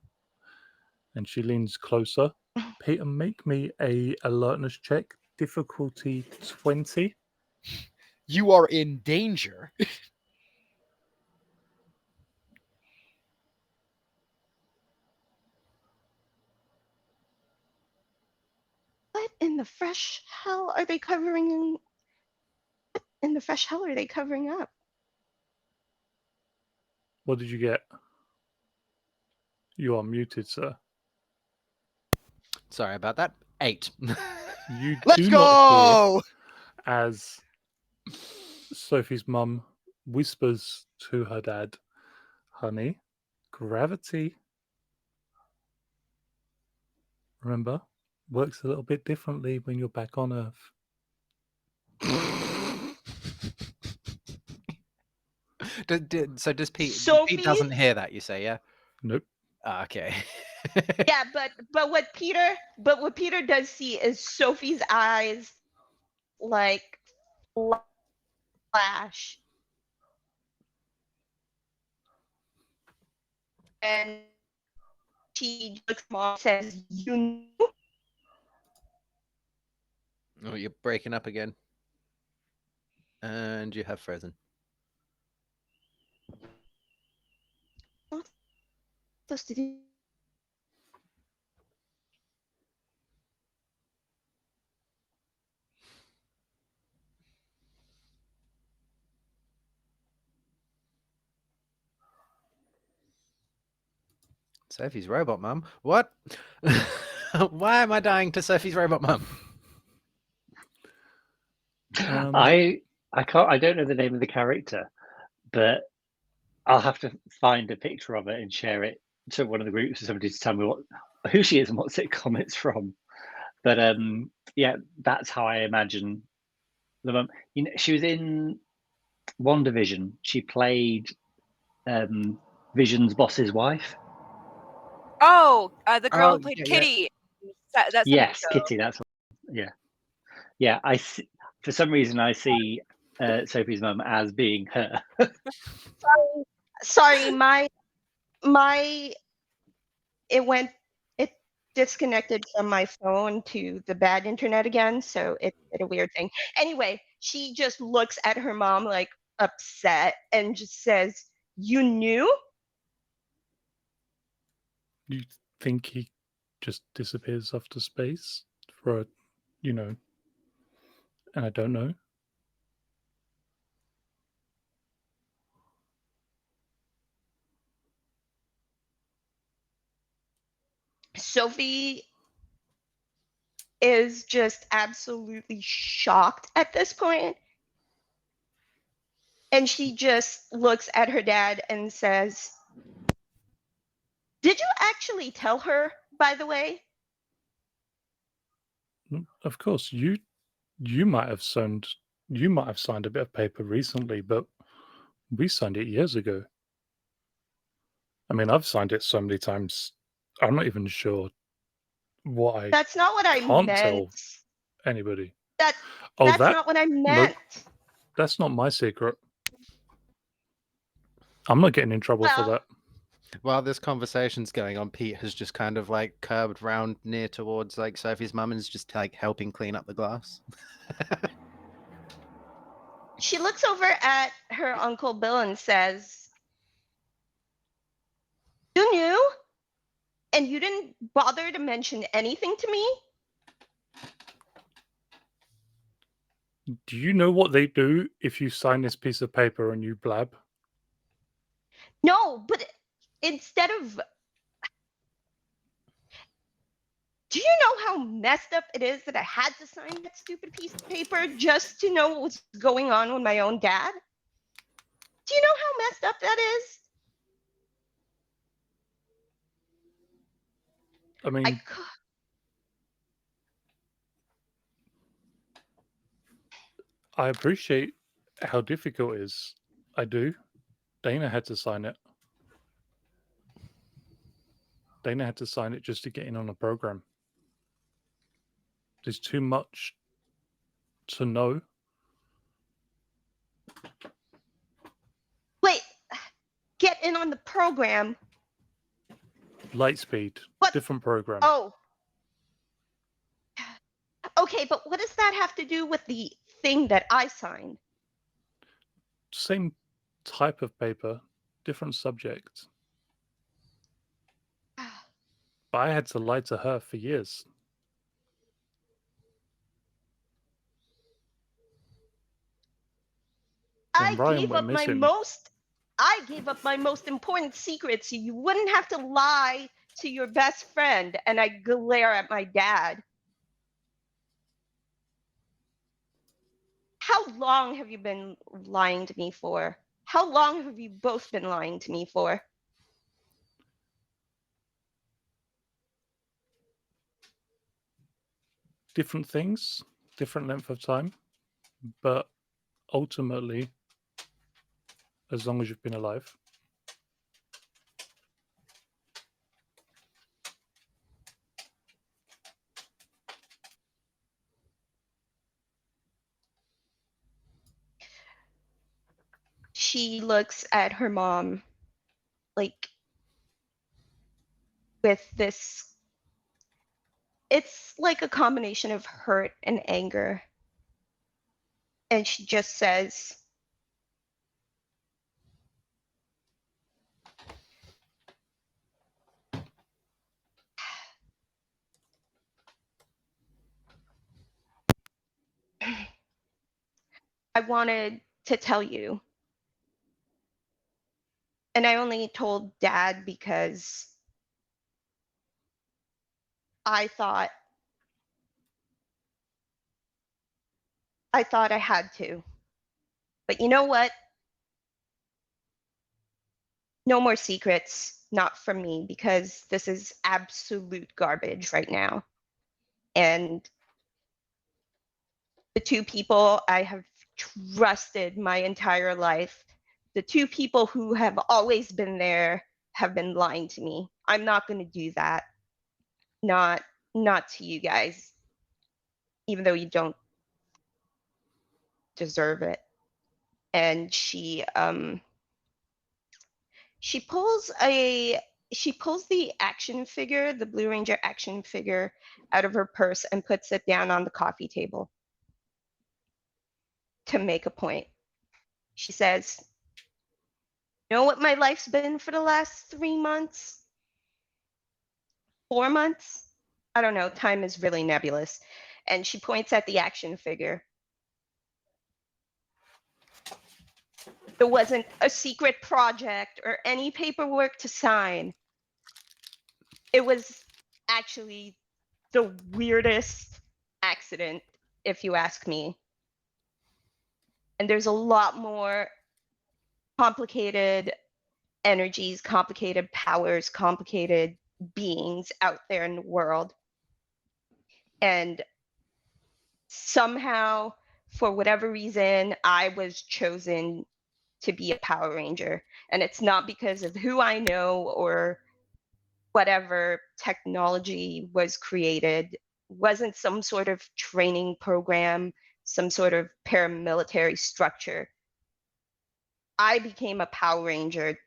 and she leans closer. Peter, make me a alertness check, difficulty 20. You are in danger. What in the fresh hell are they covering? What in the fresh hell are they covering up? What did you get? You are muted, sir. Sorry about that. 8. You Let's do not hear go. as Sophie's mum whispers to her dad, "Honey, gravity, remember, works a little bit differently when you're back on Earth." So does Pete? Sophie? Pete doesn't hear that. You say, yeah? Nope. Ah, okay. Yeah, but what Peter does see is Sophie's eyes like flash, and she looks at Mom and says, "You knew?" Oh, you're breaking up again, and you have frozen. Not supposed to do. Sophie's robot mum? What? Why am I dying to Sophie's robot mum? I don't know the name of the character, but I'll have to find a picture of it and share it to one of the groups for somebody to tell me who she is and what sitcom it's from. But yeah, that's how I imagine the mum. You know, she was in WandaVision. She played Vision's boss's wife. Oh, the girl who Oh, played yeah, Kitty. That 70s Yes, show. Kitty. That's yeah. I see, for some reason I see Sophie's mum as being her. Sorry, my it disconnected from my phone to the bad internet again, so it did a weird thing. Anyway, she just looks at her mom like upset and just says, "You knew?" You think he just disappears off to space for a, and I don't know. Sophie is just absolutely shocked at this point. And she just looks at her dad and says, "Did you actually tell her, by the way?" Of course, you might have signed a bit of paper recently, but we signed it years ago. I mean, I've signed it so many times. I'm not even sure what I That's not what I can't meant. tell anybody. That's Oh, not what I meant. that's not my secret. I'm not getting in trouble for Well, that. While this conversation's going on, Pete has just kind of like curved round near towards like Sophie's mum and is just like helping clean up the glass. she looks over at her Uncle Bill and says, "You knew? And you didn't bother to mention anything to me?" Do you know what they do if you sign this piece of paper and you blab? No, but instead of, do you know how messed up it is that I had to sign that stupid piece of paper just to know what was going on with my own dad? Do you know how messed up that is? I mean, I appreciate how difficult it is. I do. Dana had to sign it. Dana had to sign it just to get in on a program. There's too much to know. Wait, get in on the program? Lightspeed, What? different program. Oh. Okay, but what does that have to do with the thing that I signed? Same type of paper, different subject. But I had to lie to her for years. When Ryan went missing, I gave up my most important secret so you wouldn't have to lie to your best friend. And I glare at my dad. How long have you been lying to me for? How long have you both been lying to me for? different things, different length of time, but ultimately, as long as you've been alive. She looks at her mom like with this, it's like a combination of hurt and anger. And she just says, "I wanted to tell you. And I only told Dad because I thought I had to. But you know what? No more secrets, not from me, because this is absolute garbage right now. And the two people I have trusted my entire life, the two people who have always been there, have been lying to me. I'm not going to do that. Not to you guys, even though you don't deserve it. And she pulls the action figure, the Blue Ranger action figure, out of her purse and puts it down on the coffee table to make a point. She says, "Know what my life's been for the last 3 months? 4 months? I don't know. Time is really nebulous." And she points at the action figure. There wasn't a secret project or any paperwork to sign. It was actually the weirdest accident, if you ask me. And there's a lot more complicated energies, complicated powers, complicated beings out there in the world. And somehow, for whatever reason, I was chosen to be a Power Ranger. And it's not because of who I know or whatever technology was created, wasn't some sort of training program, some sort of paramilitary structure. I became a Power Ranger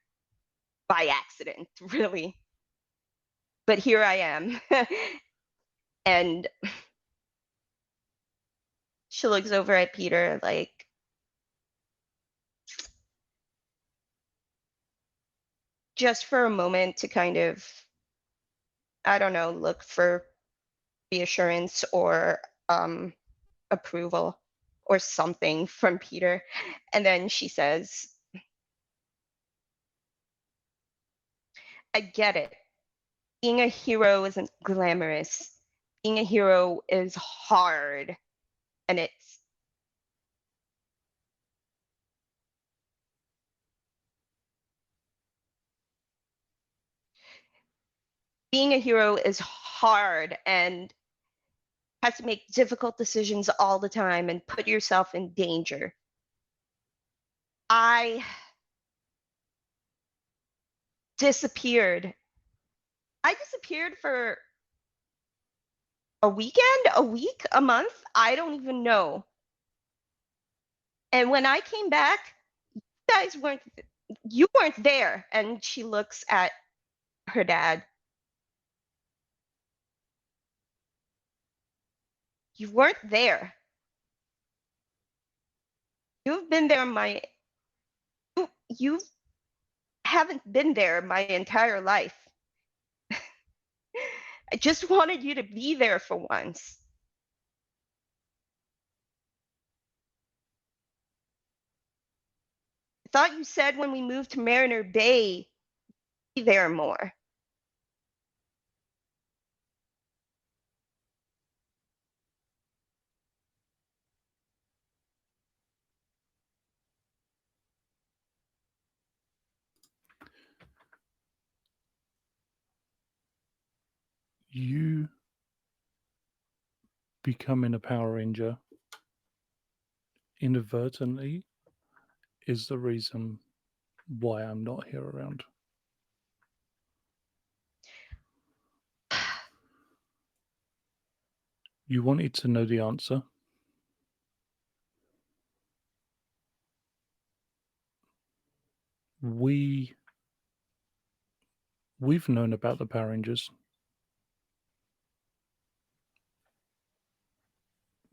by accident, really. But here I am. And she looks over at Peter like, just for a moment to kind of, I don't know, look for reassurance or approval or something from Peter. And then she says, "I get it. Being a hero isn't glamorous. Being a hero is hard. And being a hero is hard and has to make difficult decisions all the time and put yourself in danger. I disappeared. I disappeared for a weekend, a week, a month. I don't even know. And when I came back, you weren't there." And she looks at her dad. "You weren't there. You've been there you haven't been there my entire life. I just wanted you to be there for once." "I thought you said when we moved to Mariner Bay, be there more." You becoming a Power Ranger inadvertently is the reason why I'm not here around. You wanted to know the answer. We've known about the Power Rangers.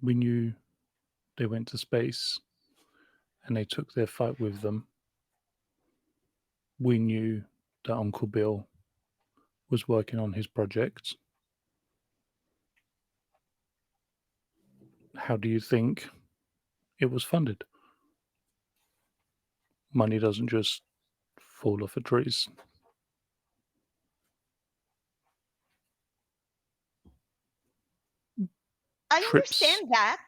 We knew they went to space and they took their fight with them. We knew that Uncle Bill was working on his project. How do you think it was funded? Money doesn't just fall off of trees. I trips. understand that,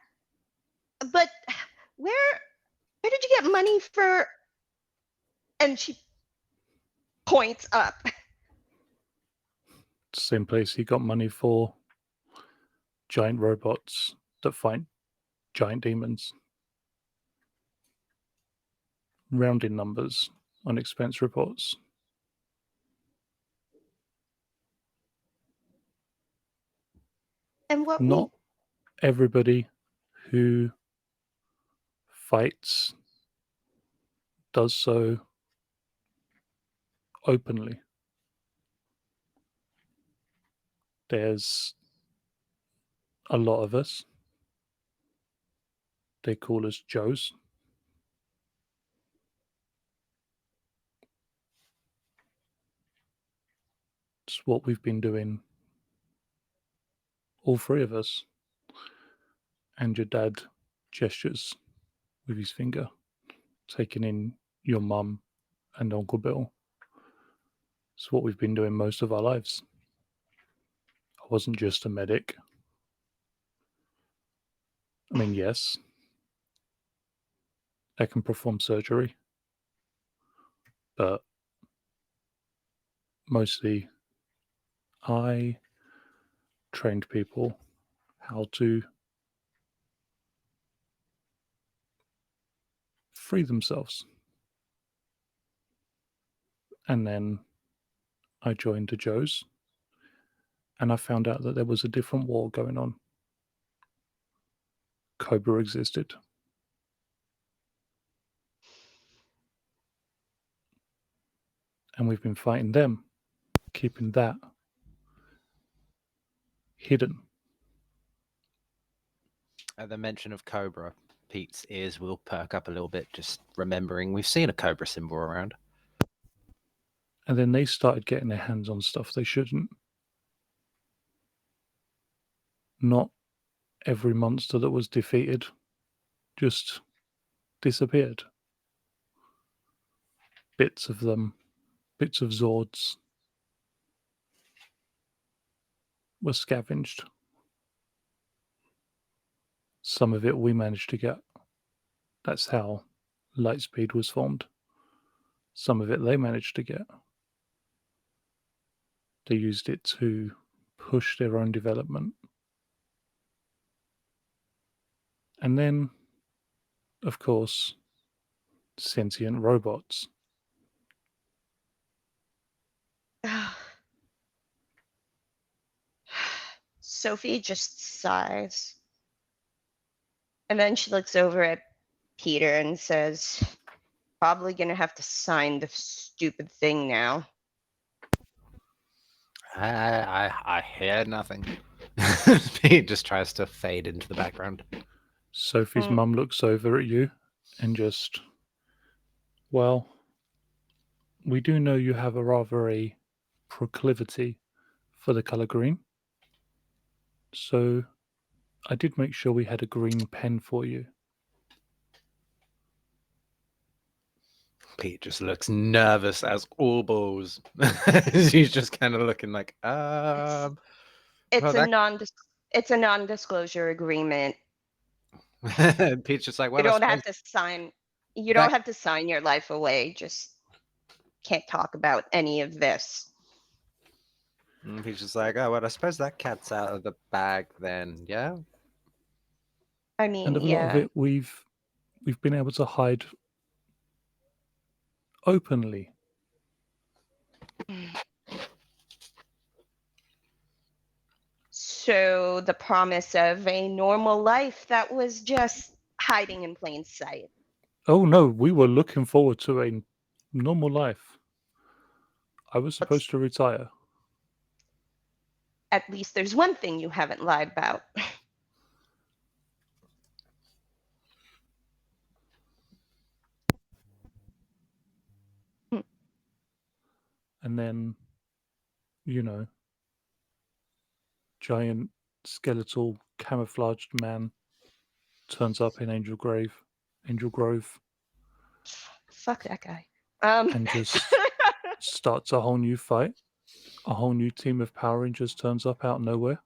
but where did you get money for? And she points up. Same place he got money for giant robots that fight giant demons. Rounding numbers on expense reports. And what Not everybody who fights does so openly. There's a lot of us. They call us Joes. It's what we've been doing, all three of us. And your dad gestures with his finger, taking in your mum and Uncle Bill. It's what we've been doing most of our lives. I wasn't just a medic. I mean, yes, I can perform surgery, but mostly I trained people how to free themselves. And then I joined the Joes, and I found out that there was a different war going on. Cobra existed. And we've been fighting them, keeping that hidden. At the mention of Cobra, Pete's ears will perk up a little bit, just remembering we've seen a Cobra symbol around. And then they started getting their hands on stuff they shouldn't. Not every monster that was defeated just disappeared. Bits of them, bits of Zords, were scavenged. Some of it we managed to get. That's how Lightspeed was formed. Some of it they managed to get. They used it to push their own development. And then, of course, sentient robots. Sophie just sighs. And then she looks over at Peter and says, probably gonna have to sign the stupid thing now. I hear nothing. Pete just tries to fade into the background. Sophie's mum looks over at you and just, well, we do know you have a rather a proclivity for the colour green. So I did make sure we had a green pen for you. Pete just looks nervous as all balls. He's just kind of looking like, It's well, a that... it's a non-disclosure agreement. Pete's just like, You well, I don't have suppose to sign. You that... don't have to sign your life away. Just can't talk about any of this. Pete's just like, oh, well, I suppose that cat's out of the bag then, yeah? I And mean, of a lot of yeah. it we've been able to hide openly. So the promise of a normal life that was just hiding in plain sight. Oh no, we were looking forward to a normal life. I was What's supposed to retire. at least there's one thing you haven't lied about. And then, you know, giant skeletal camouflaged man turns up in Angel Grove, Fuck that guy. and just starts a whole new fight. A whole new team of Power Rangers turns up out of nowhere.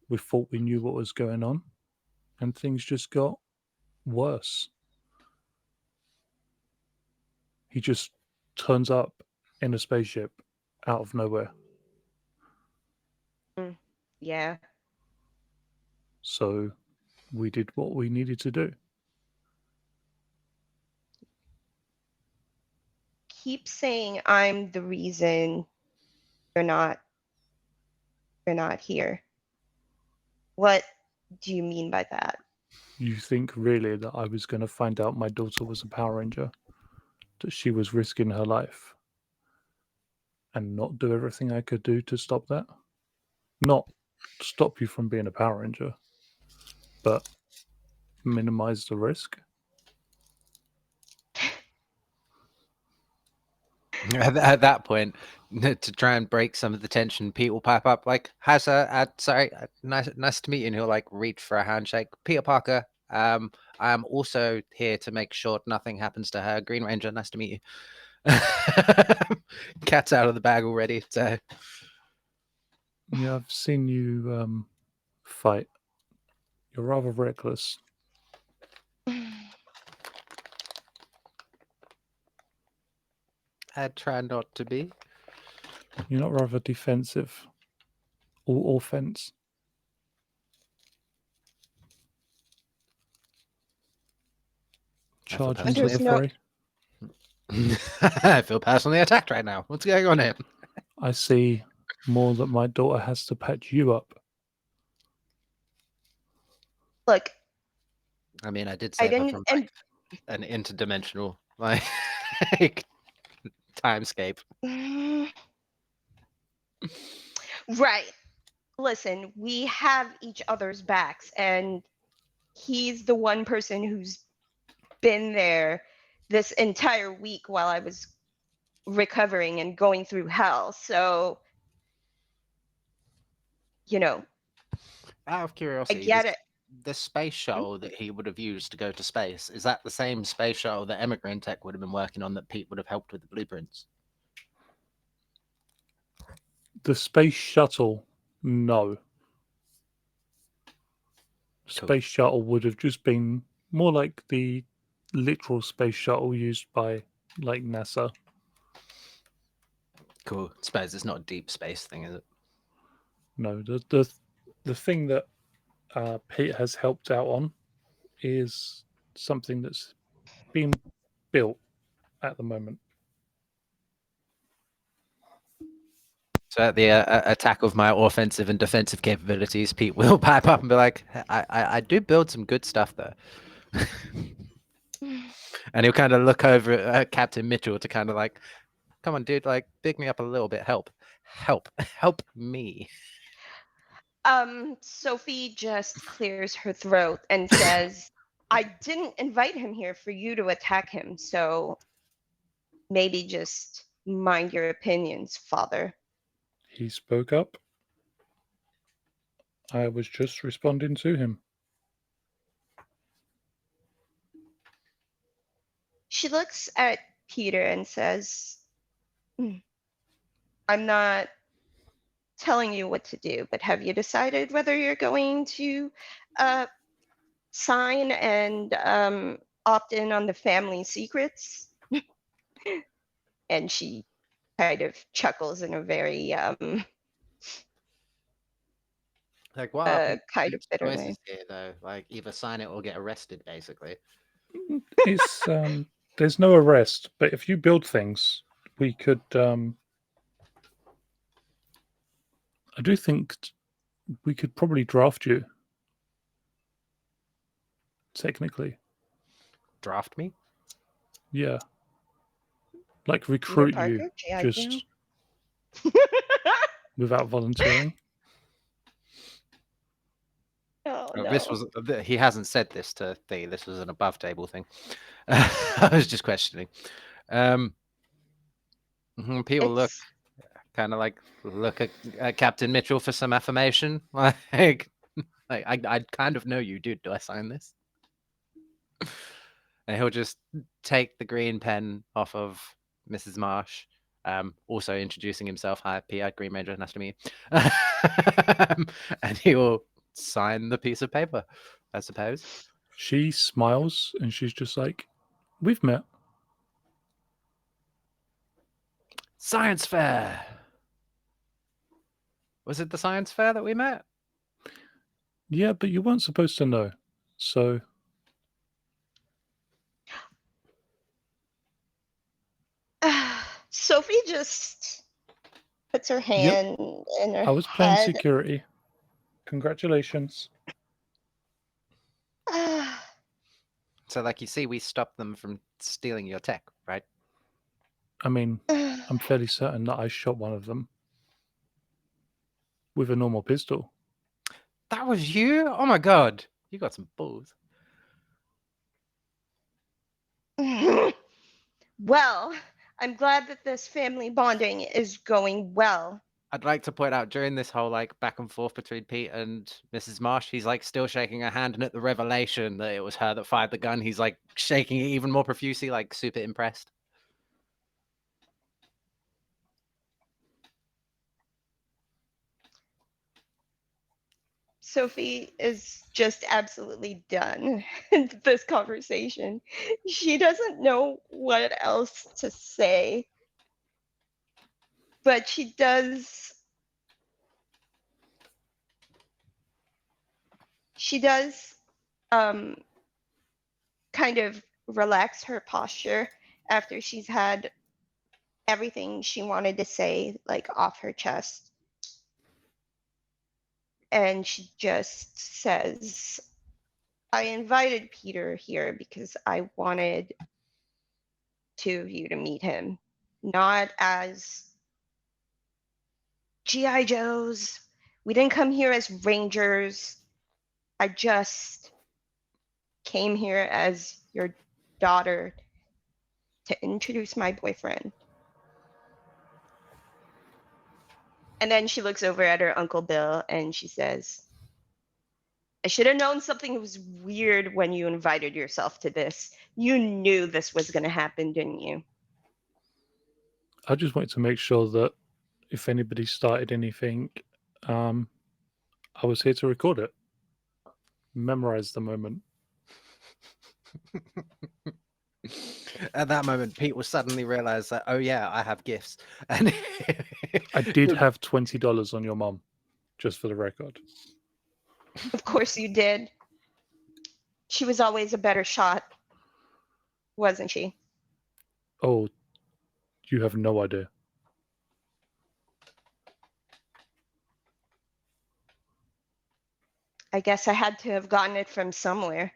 We thought we knew what was going on, and things just got worse. He just turns up in a spaceship out of nowhere. Yeah. So we did what we needed to do. Keep saying I'm the reason you're not you're not here. What do you mean by that? You think really that I was going to find out my daughter was a Power Ranger, that she was risking her life, and not do everything I could do to stop that? Not stop you from being a Power Ranger, but minimize the risk? At that point, to try and break some of the tension, Pete will pipe up like, "Hi, sir. Sorry, nice to meet you." And he'll like reach for a handshake. Peter Parker. I am also here to make sure nothing happens to her. Green Ranger. Nice to meet you. Cat's out of the bag already. So Yeah, I've seen you fight. You're rather reckless. I try not to be. You're not rather defensive or offense. I feel Charge into There's the no- fray. I feel personally attacked right now. What's going on here? I see more that my daughter has to patch you up. Look, I mean, I did I save her didn't from and an interdimensional like timescape. Right. Listen, we have each other's backs, and he's the one person who's been there this entire week while I was recovering and going through hell. So, you know, Out of I curiosity, get it. the space shuttle that he would have used to go to space, is that the same space shuttle that Emigrant Tech would have been working on that Pete would have helped with the blueprints? The space shuttle, no. Cool. Space shuttle would have just been more like the literal space shuttle used by like NASA. Cool. Suppose it's not a deep space thing, is it? No, the thing that Pete has helped out on is something that's being built at the moment. So at the attack of my offensive and defensive capabilities, Pete will pipe up and be like, I do build some good stuff though. And he'll kind of look over at Captain Mitchell to kind of like, come on, dude, like pick me up a little bit. Help me. Sophie just clears her throat and says, I didn't invite him here for you to attack him, so maybe just mind your opinions, father. He spoke up. I was just responding to him. She looks at Peter and says, I'm not telling you what to do, but have you decided whether you're going to sign and opt in on the family secrets? And she kind of chuckles in a very Like, what are Pete's kind of bitter way. choices here, though? Like, either sign it or get arrested, basically. It's there's no arrest, but if you build things, we could. I do think we could probably draft you. Technically, Draft me? yeah, like Peter recruit Parker, you G.I. just Joe. without volunteering. Oh Oh, no. this was he hasn't said this to Thea. This was an above table thing. I was just questioning. People look It's kind of like look at Captain Mitchell for some affirmation. Like I kind of know you, dude. Do I sign this? And he'll just take the green pen off of Mrs. Marsh. Also introducing himself. Hi, P.I. Green Ranger. Nice to meet you. And he will sign the piece of paper, I suppose. She smiles and she's just like, "We've met." Science fair. Was it the science fair that we met? Yeah, but you weren't supposed to know. So Sophie just puts her Yep. hand in her I was playing head. security. Congratulations. So, like you see, we stopped them from stealing your tech, right? I mean, I'm fairly certain that I shot one of them with a normal pistol. That was you? Oh my god. You got some balls. Well, I'm glad that this family bonding is going well. I'd like to point out during this whole like back and forth between Pete and Mrs. Marsh, he's like still shaking her hand, and at the revelation that it was her that fired the gun, he's like shaking it even more profusely, like super impressed. Sophie is just absolutely done with this conversation. She doesn't know what else to say, but she does. She does kind of relax her posture after she's had everything she wanted to say like off her chest. And she just says, I invited Peter here because I wanted two of you to meet him, not as GI Joes. We didn't come here as rangers. I just came here as your daughter to introduce my boyfriend. And then she looks over at her Uncle Bill and she says, I should have known something was weird when you invited yourself to this. You knew this was going to happen, didn't you? I just wanted to make sure that if anybody started anything, I was here to record it, memorize the moment. At that moment, Pete will suddenly realize that, oh yeah, I have gifts. And I did have $20 on your mum, just for the record. Of course you did. She was always a better shot, wasn't she? Oh, you have no idea. I guess I had to have gotten it from somewhere.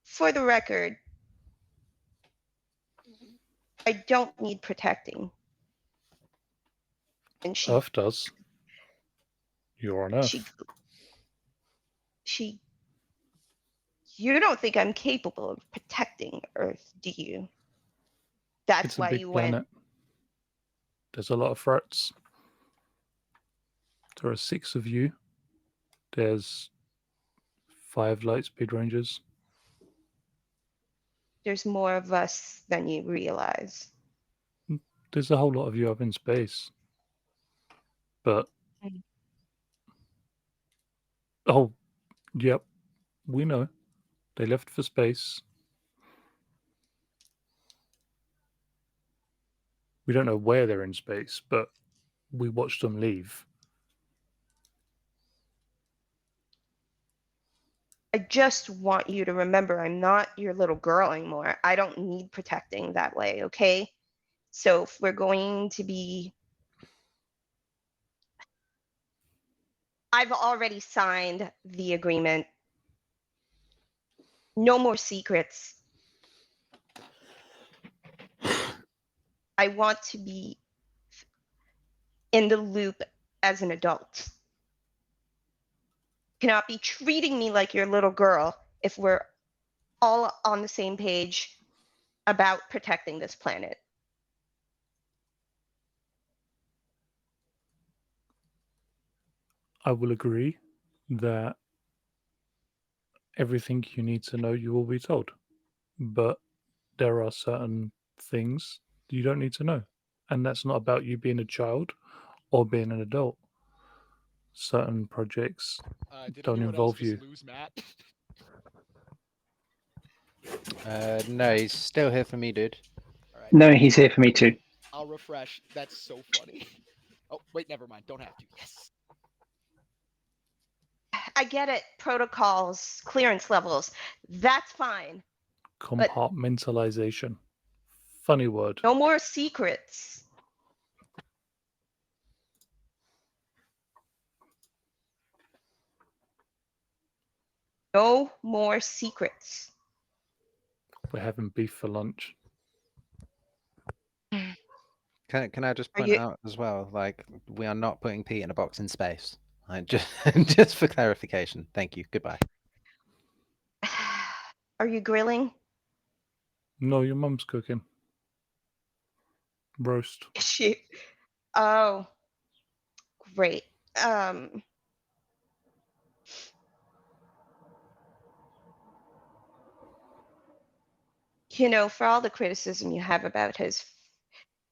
For the record, I don't need protecting. And Earth does. You're on Earth. she you don't think I'm capable of protecting Earth, do you? That's It's a why big you planet. went. There's a lot of threats. There are 6 of you. There's 5 Lightspeed Rangers. There's more of us than you realize. There's a whole lot of you up in space. But oh, yep, we know. They left for space. We don't know where they're in space, but we watched them leave. I just want you to remember I'm not your little girl anymore. I don't need protecting that way, okay? So if we're going to be. I've already signed the agreement. No more secrets. I want to be in the loop as an adult. You cannot be treating me like your little girl if we're all on the same page about protecting this planet. I will agree that everything you need to know you will be told. But there are certain things You don't need to know. And that's not about you being a child or being an adult. Certain projects Did don't anyone else involve just you. lose Matt? No, he's still here for me, dude. All right. No, he's here for me too. I'll refresh. That's so funny. Oh, wait, never mind. Don't have to. Yes. I get it. Protocols, clearance levels. That's fine. Compartmentalization. Funny word. No more secrets. No more secrets. We're having beef for lunch. Can I just Are point you- out as well, like we are not putting Pete in a box in space. Just just for clarification. Thank you. Goodbye. Are you grilling? No, your mum's cooking. Roast. She. Oh, great. Um. For all the criticism you have about his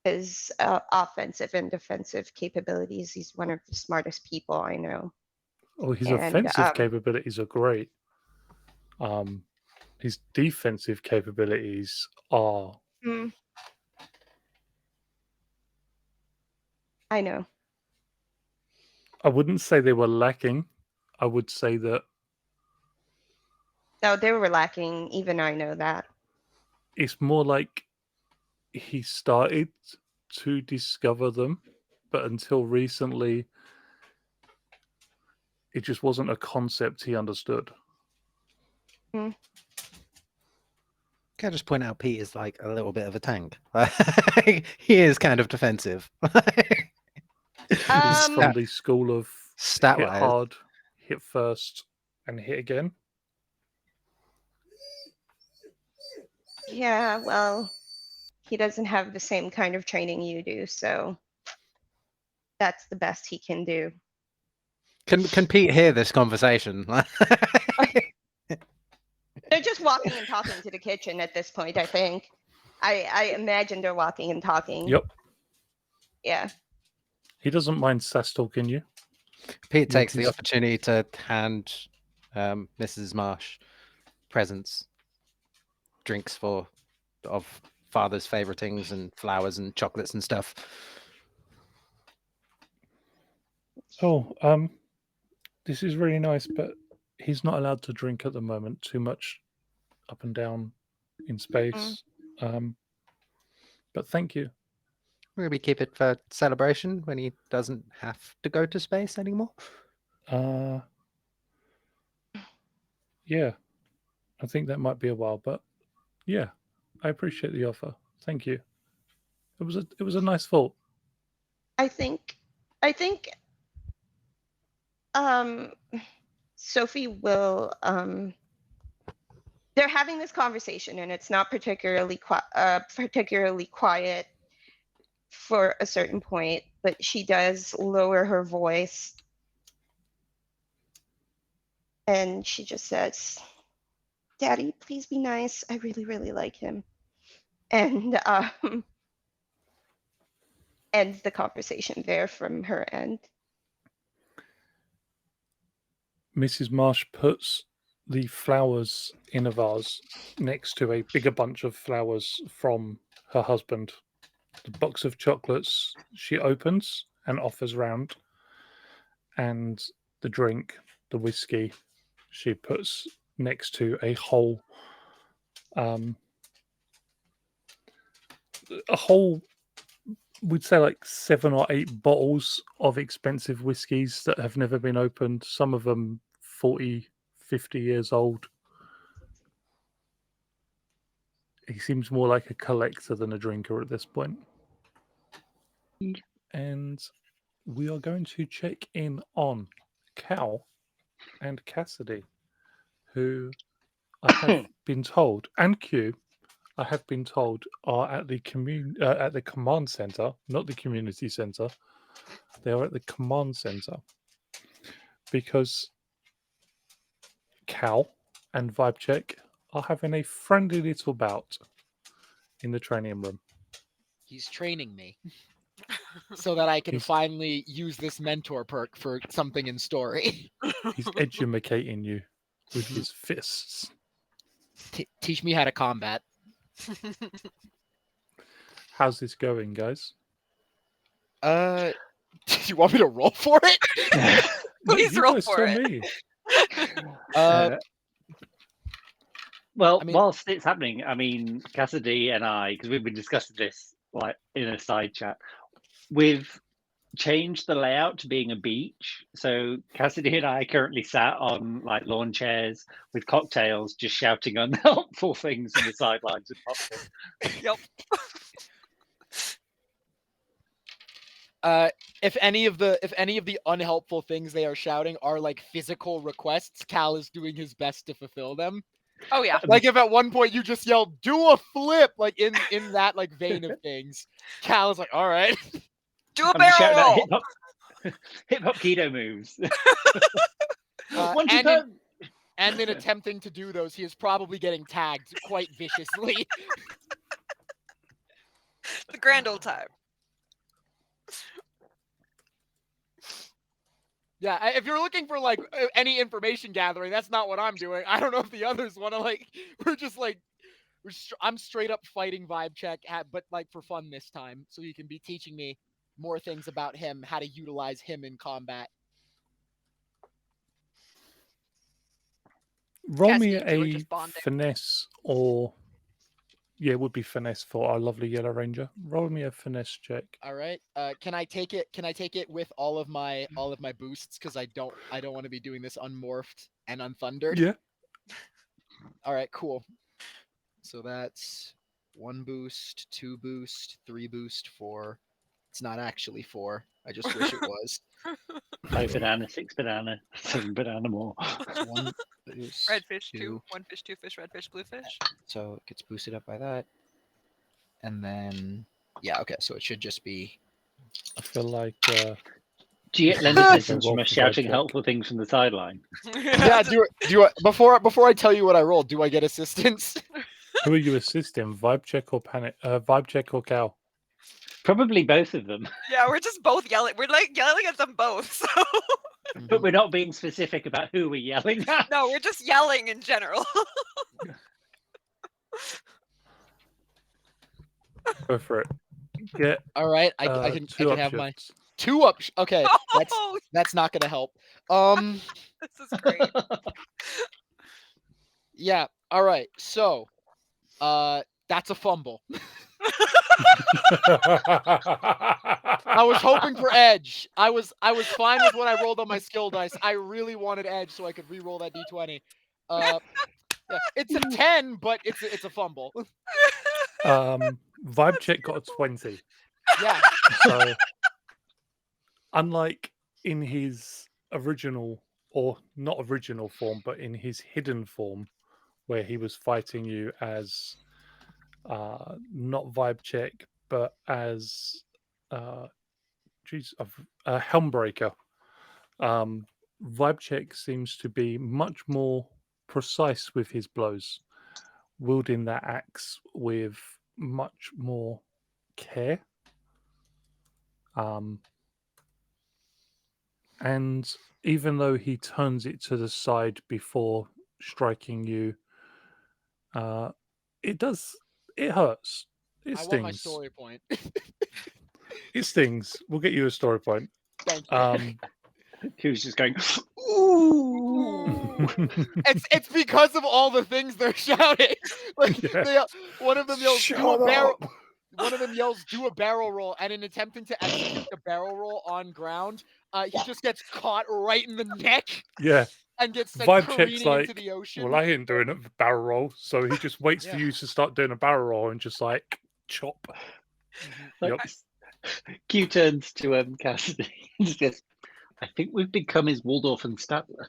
offensive and defensive capabilities, he's one of the smartest people I know. Oh, his And, offensive capabilities are great. His defensive capabilities are I know. I wouldn't say they were lacking. I would say that No, they were lacking. Even I know that. it's more like he started to discover them, but until recently, it just wasn't a concept he understood. Mm. Can I just point out Pete is like a little bit of a tank. He is kind of defensive. He's from Um, the school of Stat hit wise, hard, hit first, and hit again. Yeah, well, he doesn't have the same kind of training you do, so that's the best he can do. can Pete hear this conversation? They're just walking and talking to the kitchen at this point, I think. I imagine they're walking and talking. Yep. Yeah. He doesn't mind sass talking you. Pete You're takes the his- opportunity to hand Mrs. Marsh presents, drinks for of father's favoritings and flowers and chocolates and stuff. Oh, this is really nice, but he's not allowed to drink at the moment. Too much up and down in space. But thank you. Maybe keep it for celebration when he doesn't have to go to space anymore. Yeah, I think that might be a while, but yeah, I appreciate the offer. Thank you. It was a nice thought. I think um Sophie will they're having this conversation and it's not particularly quiet for a certain point, but she does lower her voice and she just says, "Daddy, please be nice. I really, really like him." And ends the conversation there from her end. Mrs. Marsh puts the flowers in a vase next to a bigger bunch of flowers from her husband. The box of chocolates she opens and offers round, and the drink, the whiskey, she puts next to um, a whole, we'd say like 7 or 8 bottles of expensive whiskies that have never been opened. Some of them 40, 50 years old. He seems more like a collector than a drinker at this point. And we are going to check in on Cal and Cassidy, who I have been told, and Q, I have been told, are at the command center, not the community center. They are at the command center because Cal and Vibe Check are having a friendly little bout in the training room. He's training me so that I can He's- finally use this mentor perk for something in story. He's educating you with his fists. Teach me how to combat. How's this going, guys? Do you want me to roll for it? Please You roll guys for tell it. me. Well, I mean- whilst it's happening, I mean, Cassidy and I, because we've been discussing this like in a side chat, we've changed the layout to being a beach. So Cassidy and I currently sat on like lawn chairs with cocktails, just shouting unhelpful things from the sidelines with popcorn. Yep. If any of the unhelpful things they are shouting are like physical requests, Cal is doing his best to fulfill them. Oh yeah. Like if at one point you just yelled "do a flip," like in that like vein of things, Cal is like, "All right." Do a I'm just shouting barrel out roll. hip hop keto moves. 1, 2, and turn. And in attempting to do those, he is probably getting tagged quite viciously. The grand old time. Yeah, if you're looking for like any information gathering, that's not what I'm doing. I don't know if the others want to like. We're just like, I'm straight up fighting vibe check, but like for fun this time, so you can be teaching me more things about him, how to utilize him in combat. Roll Cassidy me and you were a just bonding. finesse or... Yeah, it would be finesse for our lovely Yellow Ranger. Roll me a finesse check. All right. Can I take it? Can I take it with all of my boosts? Because I don't want to be doing this unmorphed and unthundered. Yeah. All right. Cool. So that's 1 boost, 2 boost, 3 boost, 4. It's not actually 4. I just wish it was. 5 banana, 6 banana, 7 banana more. It's 1 boost. Red fish, 2. 2. 1 fish, 2 fish, red fish, blue fish. So it gets boosted up by that. And then yeah, okay. So it should just be. I feel like... Do you get lend Roll assistance from for us vibe shouting check. helpful things from the sideline? Yeah. Do before I tell you what I rolled? Do I get assistance? Who are you assisting? Vibe check or panic? Vibe check or Cal? Probably both of them, Yeah, we're just both yelling. We're like yelling at them both. So but we're not being specific about who we're yelling at. no, we're just yelling in general. Go for it. Get All right. I can 2 have my options. 2 up. Okay. Oh, That's not gonna help. this is great. Yeah. All right. So, that's a fumble. I was hoping for edge. I was fine with what I rolled on my skill dice. I really wanted edge so I could re-roll that d20. Yeah, it's a 10, but it's a fumble. Vibe check got a 20. Yeah. So, unlike in his original, or not original form, but in his hidden form, where he was fighting you as not Vibe check, but as Helmbreaker. Vibe check seems to be much more precise with his blows, wielding that axe with much more care. And even though he turns it to the side before striking you, it hurts. It I want my stings. story point. It stings. We'll get you a story point. Thank you. He was just going, ooh. It's because of all the things they're shouting. Like Yeah. one of them yells, Shut "Do a barrel." up. One of them yells, "Do a barrel roll," and in attempting to execute the barrel roll on ground, he just gets caught right in the neck Yeah. and gets sent Vibe careening check's into like, the ocean. well, I ain't doing a barrel roll, so he just waits for Yeah. you to start doing a barrel roll and just like chop. Like, Yep. Q turns to Cassidy and just goes, I think we've become his Waldorf and Statler.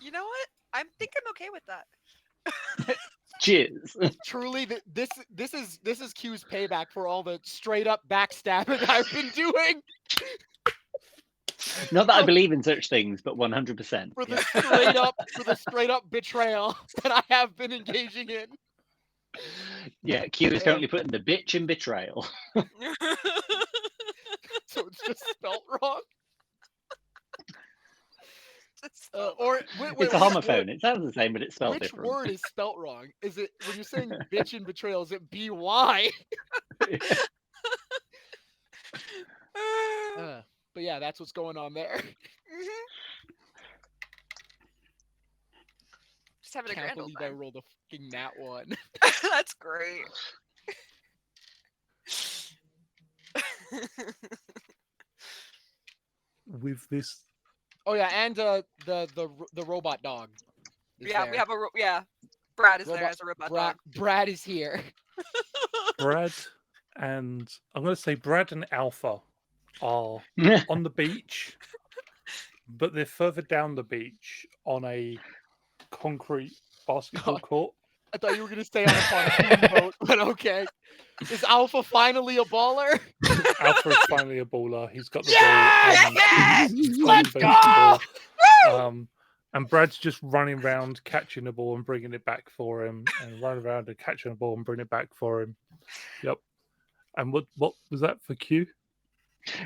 You know what? I think I'm okay with that. Cheers. Truly, this is Q's payback for all the straight up backstabbing I've been doing. Not that I believe in such things, but 100%. For the Yeah. straight up betrayal that I have been engaging in. Yeah, Q is currently putting the bitch in betrayal. So it's just spelt wrong. Just spelled wrong. Or wait, It's a which homophone. word? It sounds the same, but it's spelled Which different. word is spelt wrong? Is it when you're saying bitch in betrayal? Is it by? But yeah, that's what's going on there. Mhm. Just having a Can't grand old believe I time. rolled a fucking nat one. That's great. With this, Oh yeah, and the robot dog. Is Yeah, there. we have a yeah. Brad is there Robot as a robot Brad, dog. Brad is here. Brad and I'm going to say Brad and Alpha are on the beach, but they're further down the beach on a concrete basketball court. I thought you were gonna stay on a pontoon boat, but okay. Is Alpha finally a baller? Alpha is finally a baller. He's got the Yes! ball and he's Let's playing go! baseball. And Brad's just running around catching the ball and bringing it back for him, and running around and catching the ball and bringing it back for him. Yep. And what was that for Q?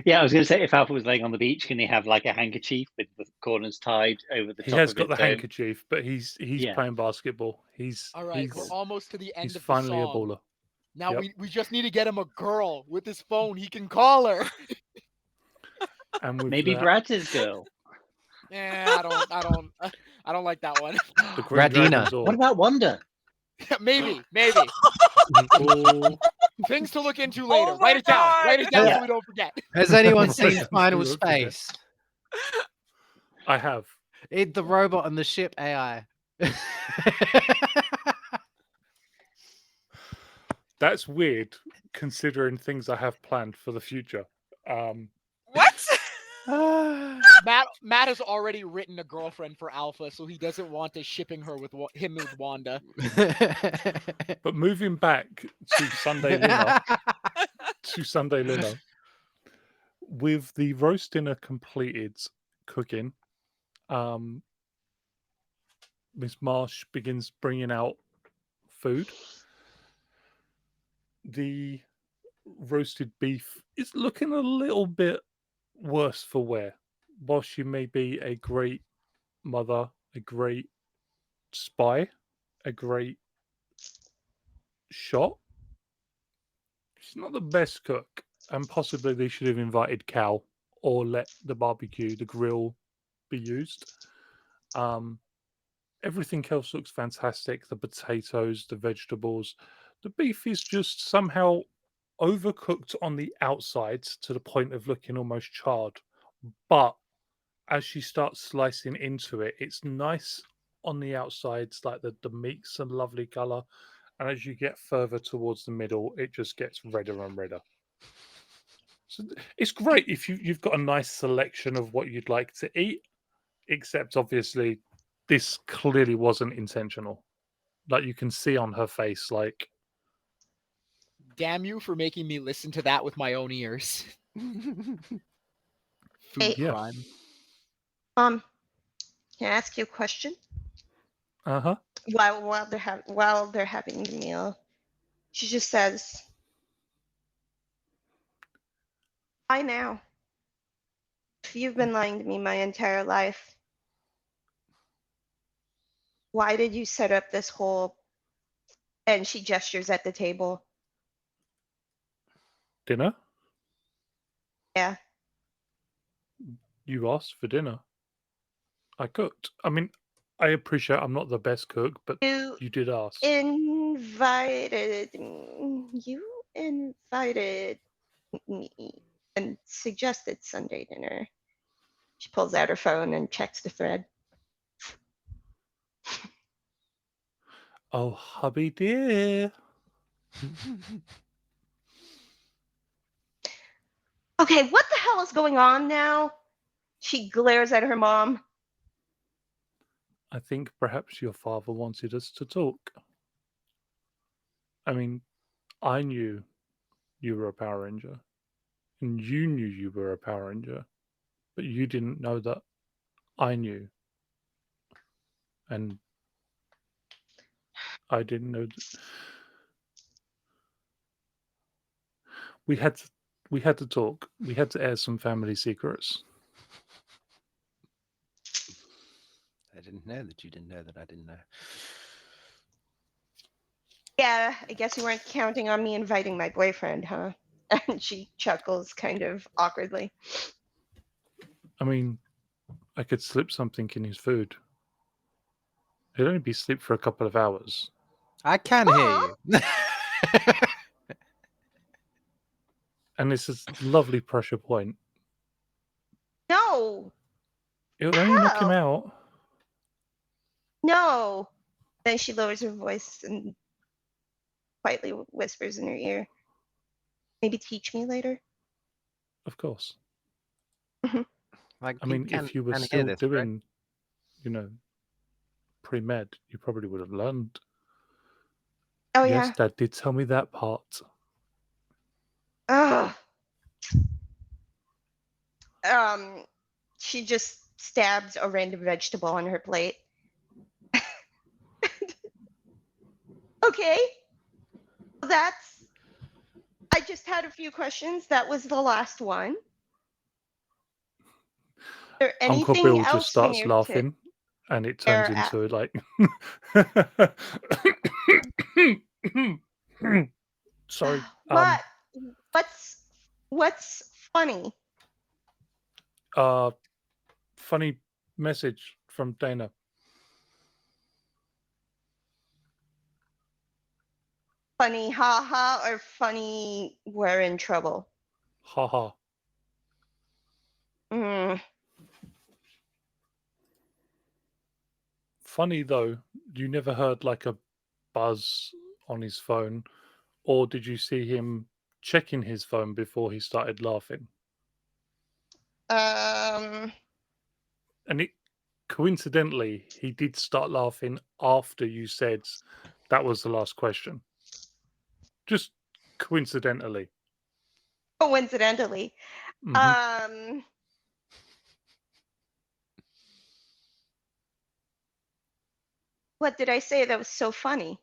Yeah, I was going to say, if Alpha was laying on the beach, can he have like a handkerchief with the corners tied over the He top has of got his the dome? handkerchief, but he's Yeah. playing basketball. He's All right, he's, we're almost to the end he's of the finally a song. baller. Now Yep. we just need to get him a girl with his phone. He can call her. And with Maybe that, Brad's his girl. I don't like that one. the Green Radina. Dragon's What Zord. about Wanda? maybe. Oh, Things to look into later. Oh my Write it down. Write it down God! so we don't forget. Has anyone Right, seen so Final we won't forget. Space? I have. The robot and the ship AI. That's weird, considering things I have planned for the future. What? Matt has already written a girlfriend for Alpha, so he doesn't want us shipping her with him with Wanda. But moving back to Sunday dinner, with the roast dinner completed cooking, Miss Marsh begins bringing out food. The roasted beef is looking a little bit worse for wear. While she may be a great mother, a great spy, a great shot, she's not the best cook. And possibly they should have invited Cal or let the barbecue, the grill, be used. Everything else looks fantastic. The potatoes, the vegetables. The beef is just somehow overcooked on the outside to the point of looking almost charred. But as she starts slicing into it, it's nice on the outsides, like the meat's a lovely color. And as you get further towards the middle, it just gets redder and redder. So it's great if you've got a nice selection of what you'd like to eat, except obviously this clearly wasn't intentional. Like you can see on her face, like Damn you for making me listen to that with my own ears. Food Hey. Yeah. crime. Can I ask you a question? uh-huh. While they're having the meal, she just says, "I now. If you've been lying to me my entire life, why did you set up this whole?" And she gestures at the table. Dinner? Yeah. You asked for dinner. I cooked. I mean, I appreciate I'm not the best cook, but You you did ask. invited me and suggested Sunday dinner. She pulls out her phone and checks the thread. Oh, hubby dear. Okay, what the hell is going on now? She glares at her mom. I think perhaps your father wanted us to talk. I mean, I knew you were a Power Ranger, and you knew you were a Power Ranger, but you didn't know that I knew. And I didn't know. We had to talk. We had to air some family secrets. I didn't know that you didn't know that I didn't know. Yeah, I guess you weren't counting on me inviting my boyfriend, huh? And she chuckles kind of awkwardly. I mean, I could slip something in his food. It'd only be sleep for a couple of hours. I can hear you. And this is lovely pressure point. No, It would only knock him How? out. no. Then she lowers her voice and quietly whispers in her ear, maybe teach me later. Of course. Like, I you mean, if you were can hear still this, correct? doing, you know, pre-med, you probably would have learned. Oh, Yes, yeah. Dad did tell me that part. Ugh. She just stabs a random vegetable on her plate. Okay, that's. I just had a few questions. That was the last one. Is there Uncle anything Bill just else you starts need laughing, and it air turns at? into like. Sorry. What? What's funny? Funny message from Dana. Funny haha or funny we're in trouble? Haha. Mm, Funny though, you never heard like a buzz on his phone, or did you see him checking his phone before he started laughing? um, And it coincidentally, he did start laughing after you said that was the last question. Just coincidentally. coincidentally. Hmm. What did I say that was so funny?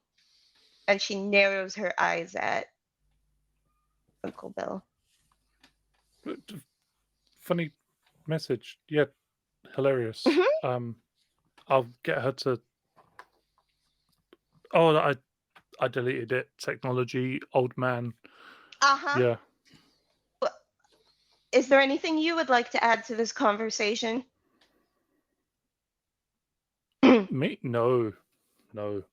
And she narrows her eyes at Uncle Bill. Funny message. Yeah, hilarious. Mhm. I'll get her to. Oh, I deleted it. Technology, old man. Uh-huh. Yeah. Is there anything you would like to add to this conversation? Me? No. No.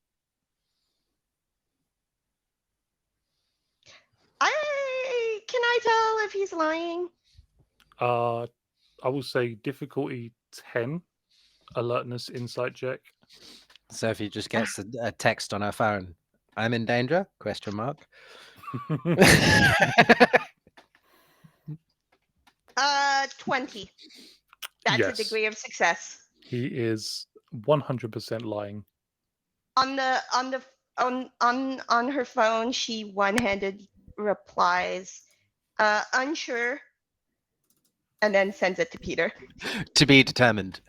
Can I tell if he's lying? I will say difficulty 10, alertness, insight check. Sophie just gets a text on her phone. I'm in danger? Question mark. 20. That's a Yes. degree of success. He is 100% lying. On her phone, she one-handed replies, unsure, and then sends it to Peter. To be determined.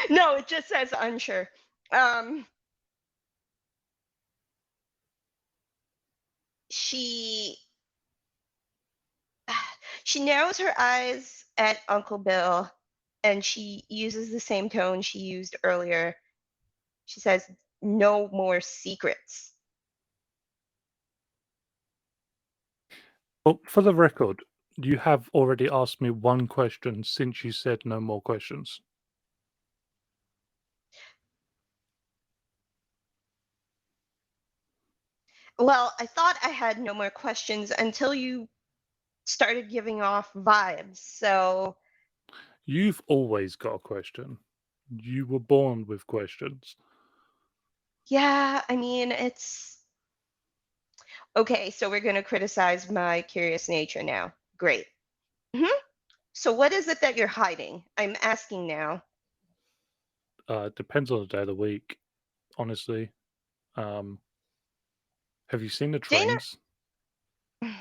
No, it just says unsure. She narrows her eyes at Uncle Bill, and she uses the same tone she used earlier. She says, "No more secrets." Well, for the record, you have already asked me one question since you said no more questions. Well, I thought I had no more questions until you started giving off vibes. So, You've always got a question. You were born with questions. yeah, I mean, it's okay. So, we're going to criticize my curious nature now. Great. Hmm. So, what is it that you're hiding? I'm asking now. It depends on the day of the week, honestly. Have you seen the Dana, trains?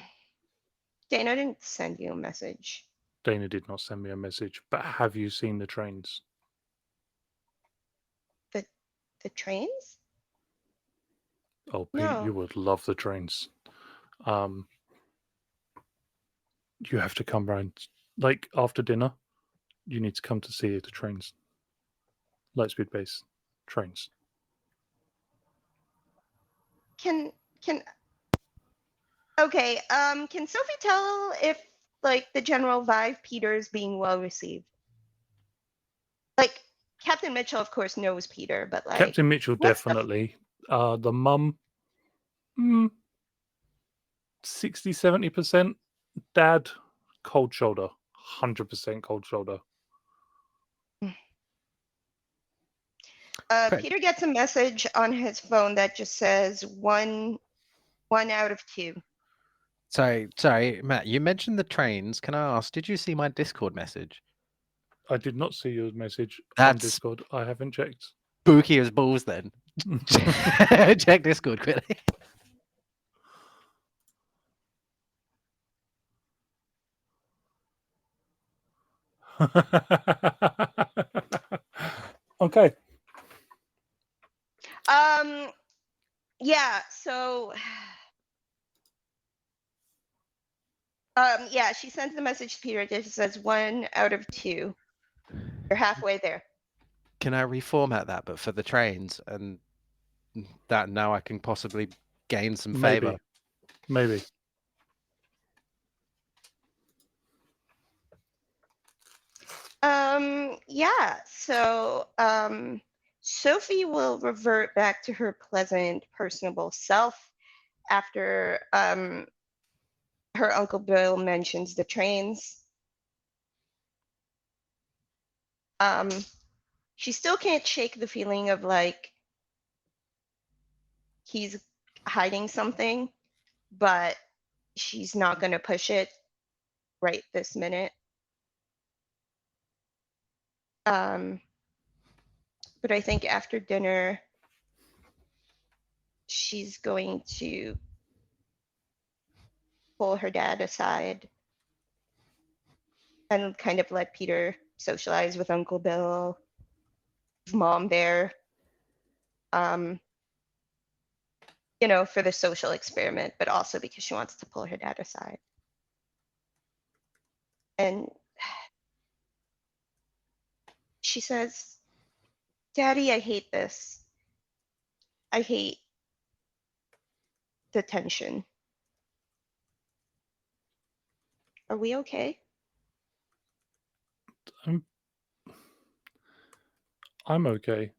Dana didn't send you a message. Dana did not send me a message, but have you seen the trains? The trains? Oh, Pete, No. you would love the trains. Um, You have to come round, like after dinner. You need to come to see the trains, Lightspeed base trains. Can okay, can Sophie tell if like the general vibe Peter's being well received? Like Captain Mitchell of course knows Peter, but like Captain Mitchell what's the definitely. The mum, 60-70%. Dad, cold shoulder, 100% cold shoulder. Okay. Peter gets a message on his phone that just says one out of 2. So, sorry, Matt, you mentioned the trains. Can I ask, did you see my Discord message? I did not see your message on That's Discord. I haven't checked. spooky as balls then. Check Discord quickly. Okay. Yeah, so yeah, she sends the message to Peter. It just says 1 out of 2. You're halfway there. Can I reformat that, but for the trains, and that now I can possibly gain some favor? Maybe. Yeah, so Sophie will revert back to her pleasant, personable self after her Uncle Bill mentions the trains. She still can't shake the feeling of like he's hiding something, but she's not going to push it right this minute. But I think after dinner, she's going to pull her dad aside and kind of let Peter socialize with Uncle Bill, his mom there, you know, for the social experiment, but also because she wants to pull her dad aside. And she says, Daddy, I hate this. I hate the tension. Are we okay? I'm okay.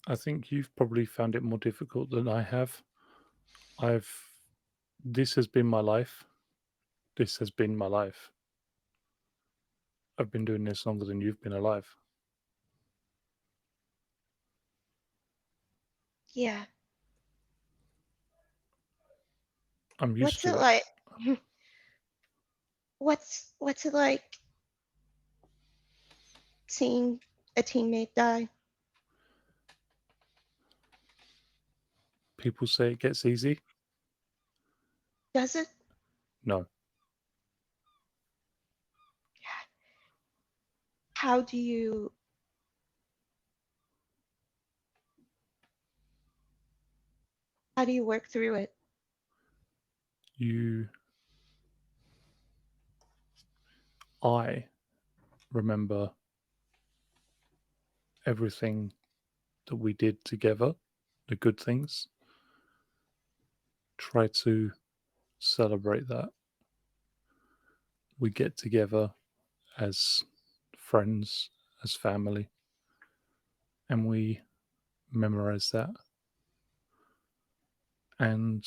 I think you've probably found it more difficult than I have. This has been my life. This has been my life. I've been doing this longer than you've been alive. Yeah. I'm used What's to it it. like? What's it like seeing a teammate die? People say it gets easy. Does it? No. How do you work through it? I remember everything that we did together, the good things. Try to celebrate that. We get together as friends, as family, and we memorize that. And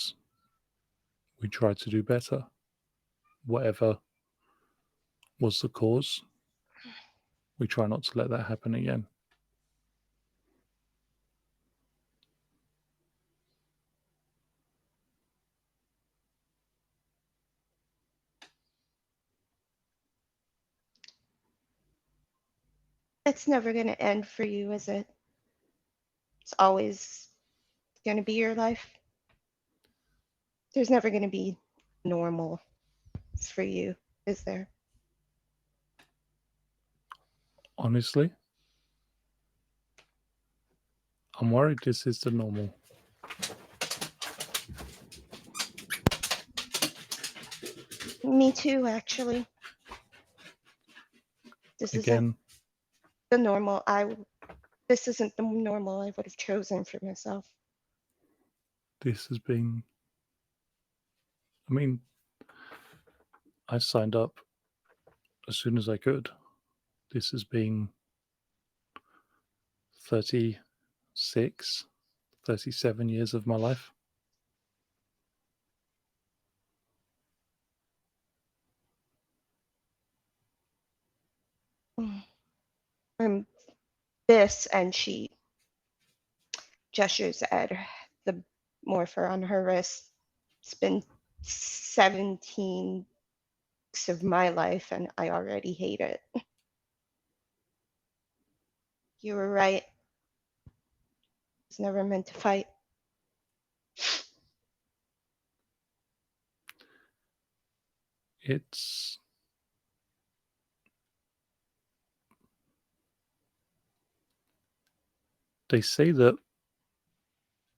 we try to do better. Whatever was the cause, we try not to let that happen again. It's never going to end for you, is it? It's always going to be your life. There's never going to be normal for you, is there? Honestly, I'm worried this is the normal. Me too, actually. This isn't Again, the normal this isn't the normal I would have chosen for myself. this has been. I mean, I signed up as soon as I could. This has been 36, 37 years of my life. Um, this, and she gestures at the morpher on her wrist. It's been 17 weeks of my life, and I already hate it. You were right. I was never meant to fight. It's. They say that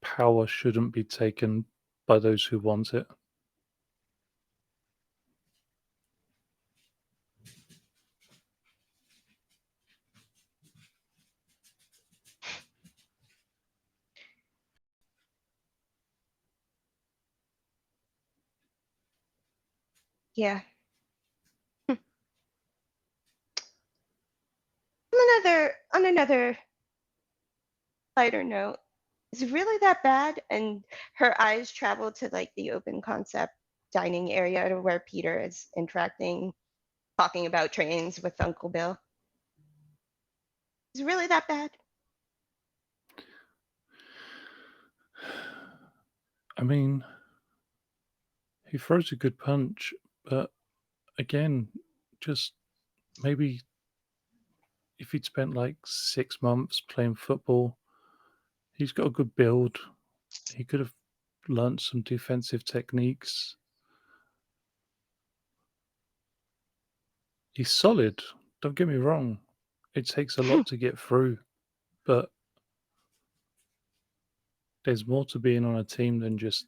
power shouldn't be taken by those who want it. Yeah. On another lighter note, is it really that bad? And her eyes travel to like the open concept dining area to where Peter is interacting, talking about trains with Uncle Bill. Is it really that bad? I mean, he throws a good punch, but again, just maybe if he'd spent like 6 months playing football, he's got a good build. He could have learnt some defensive techniques. He's solid, don't get me wrong. It takes a lot to get through, but there's more to being on a team than just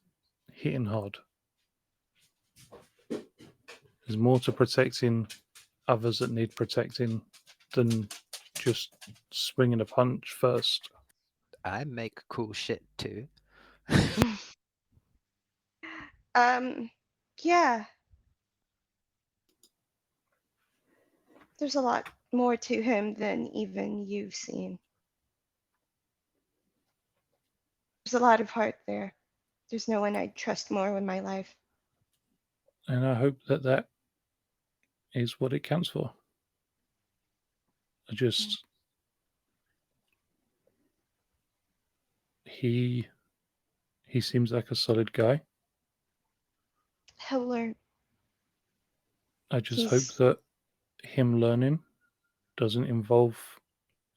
hitting hard. There's more to protecting others that need protecting than just swinging a punch first. I make cool shit too. Yeah. There's a lot more to him than even you've seen. There's a lot of heart there. There's no one I'd trust more with my life. And I hope that that is what it counts for. I just. He seems like a solid guy. He'll learn. I just hope that him learning doesn't involve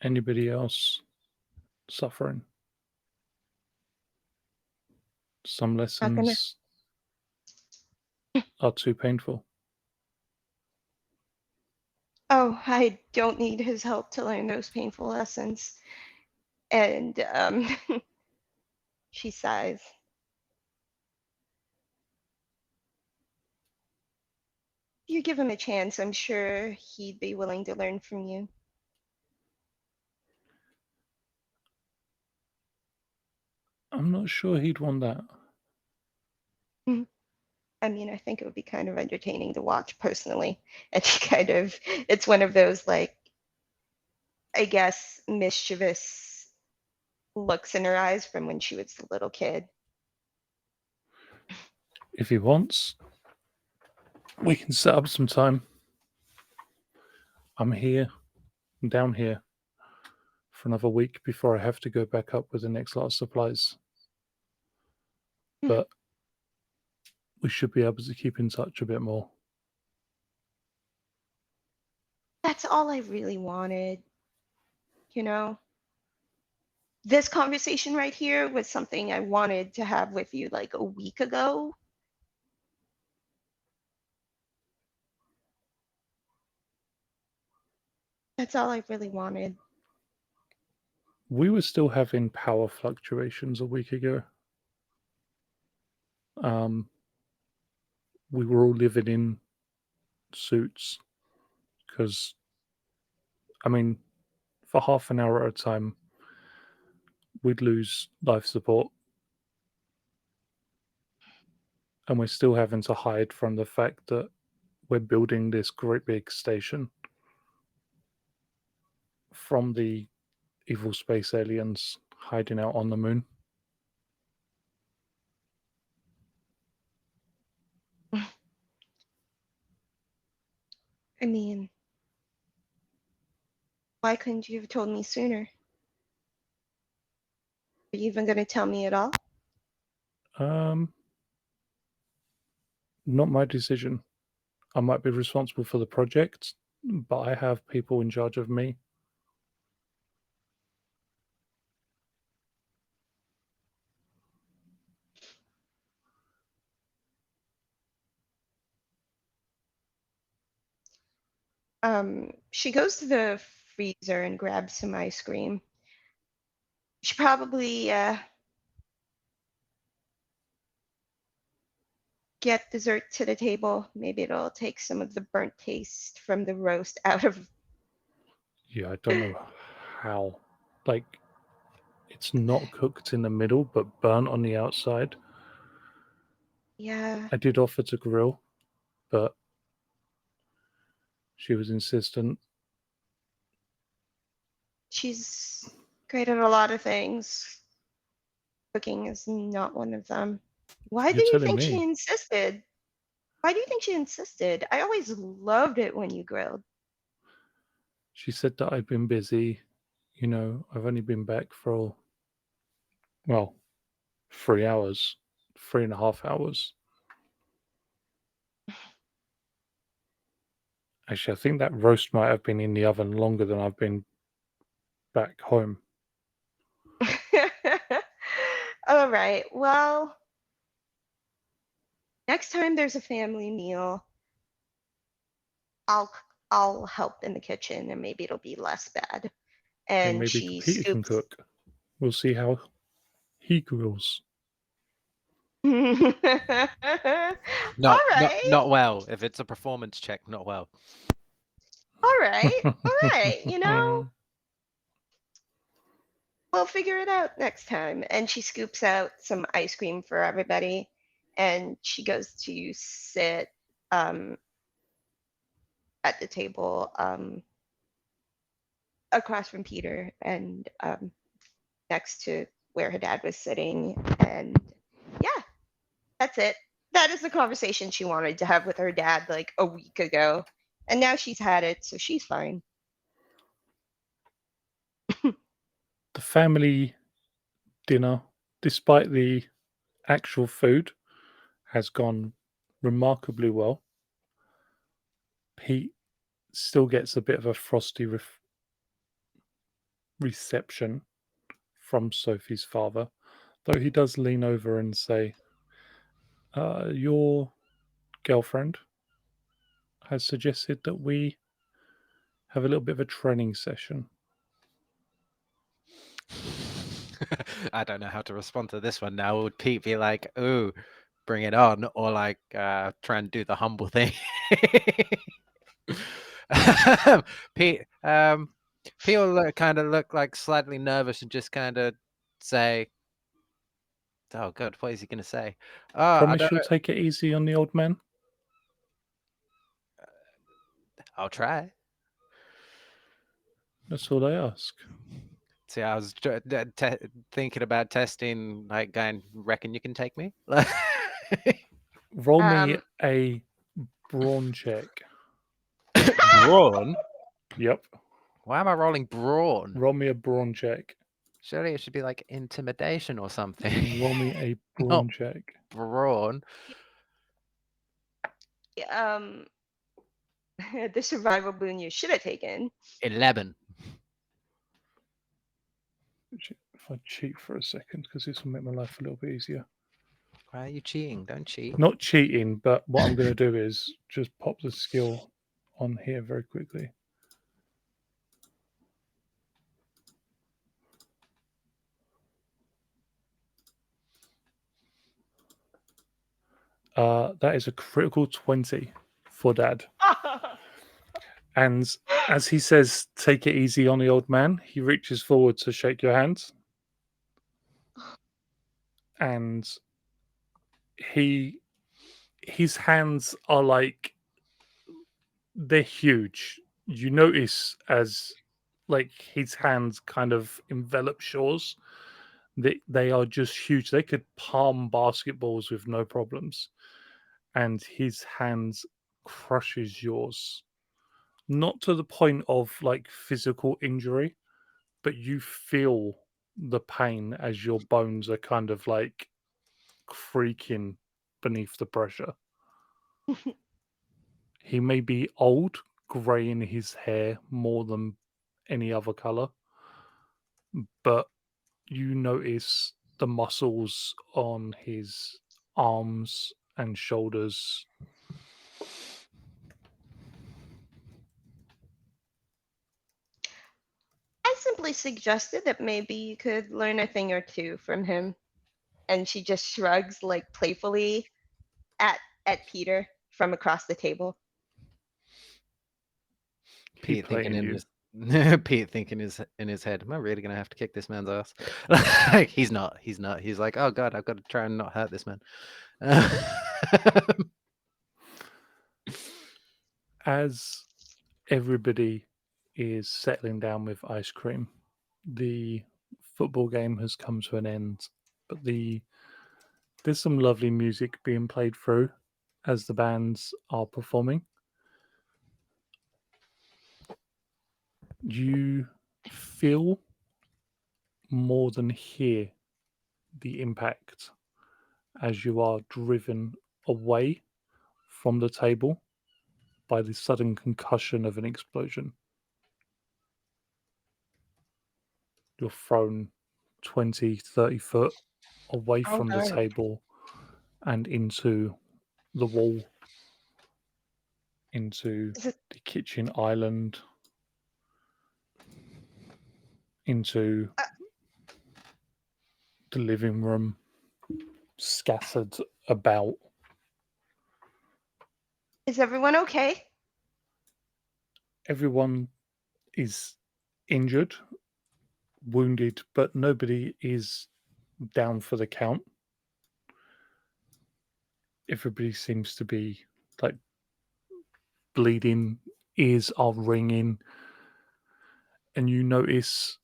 anybody else suffering. Some lessons are too painful. Oh, I don't need his help to learn those painful lessons. And she sighs. If you give him a chance, I'm sure he'd be willing to learn from you. I'm not sure he'd want that. I mean, I think it would be kind of entertaining to watch personally. And she it's one of those, like, I guess, mischievous looks in her eyes from when she was a little kid. If he wants, we can set up some time. I'm down here for another week before I have to go back up with the next lot of supplies. But we should be able to keep in touch a bit more. That's all I really wanted. You know? This conversation right here was something I wanted to have with you like a week ago. That's all I really wanted. We were still having power fluctuations a week ago. We were all living in suits because, I mean, for half an hour at a time, we'd lose life support. And we're still having to hide from the fact that we're building this great big station from the evil space aliens hiding out on the moon. I mean, why couldn't you have told me sooner? Are you even going to tell me at all? Not my decision. I might be responsible for the project, but I have people in charge of me. She goes to the freezer and grabs some ice cream. She probably get dessert to the table. Maybe it'll take some of the burnt taste from the roast out of. Yeah, I don't know how. Like, it's not cooked in the middle, but burnt on the outside. Yeah, I did offer to grill, but she was insistent. she's great at a lot of things. Cooking is not one of them. Why do You're you telling think she me. insisted? Why do you think she insisted? I always loved it when you grilled. She said that I'd been busy. You know, I've only been back for, well, 3 hours, 3.5 hours. Actually, I think that roast might have been in the oven longer than I've been back home. All right. Well, next time there's a family meal, I'll I'll help in the kitchen and maybe it'll be less bad. Okay, And maybe she Peter can scoops. cook. We'll see how he grills. All Not right. well. If it's a performance check, not well. All right. All right. We'll figure it out next time. And she scoops out some ice cream for everybody. And she goes to sit at the table across from Peter and next to where her dad was sitting. And yeah, that's it. That is the conversation she wanted to have with her dad like a week ago. And now she's had it, so she's fine. The family dinner, despite the actual food, has gone remarkably well. Pete still gets a bit of a frosty reception from Sophie's father, though he does lean over and say, Your girlfriend has suggested that we have a little bit of a training session. I don't know how to respond to this one now. Would Pete be like, "Ooh, bring it on," or like try and do the humble thing? Pete, Pete will kind of look like slightly nervous and just kind of say, "Oh God, what is he going to say?" I Promise don't you'll know. take it easy on the old man? I'll try. That's all I ask. See, I was thinking about testing, like, going, reckon you can take me? Roll me Um, a brawn check. Brawn? Yep. Why am I rolling brawn? Roll me a brawn check. Surely it should be like intimidation or something. Roll me a Not brawn check. brawn. the survival boon you should have taken. 11. If I cheat for a second, because this will make my life a little bit easier. Why are you cheating? Don't cheat. Not cheating, but what I'm going to do is just pop the skill on here very quickly. That is a critical 20 for Dad. And as he says, "Take it easy on the old man," he reaches forward to shake your hand. And his hands are like, they're huge. You notice as like his hands kind of envelop Shaw's, they are just huge. They could palm basketballs with no problems. And his hands crushes yours. Not to the point of like physical injury, but you feel the pain as your bones are kind of like creaking beneath the pressure. He may be old, grey in his hair more than any other color, but you notice the muscles on his arms and shoulders. I simply suggested that maybe you could learn a thing or two from him. And she just shrugs like playfully at Peter from across the table. He Pete thinking playing in you. his Pete thinking in his head, am I really gonna have to kick this man's ass? Like, he's not. He's not. He's like, oh god, I've got to try and not hurt this man. As everybody is settling down with ice cream, the football game has come to an end, but there's some lovely music being played through as the bands are performing. You feel more than hear the impact as you are driven away from the table by the sudden concussion of an explosion. You're thrown 20, 30 foot away Oh from the no. table and into the wall, into Is it, the kitchen island, into uh, the living room, scattered about. is everyone okay? Everyone is injured, wounded, but nobody is down for the count. Everybody seems to be like bleeding, ears are ringing, and you notice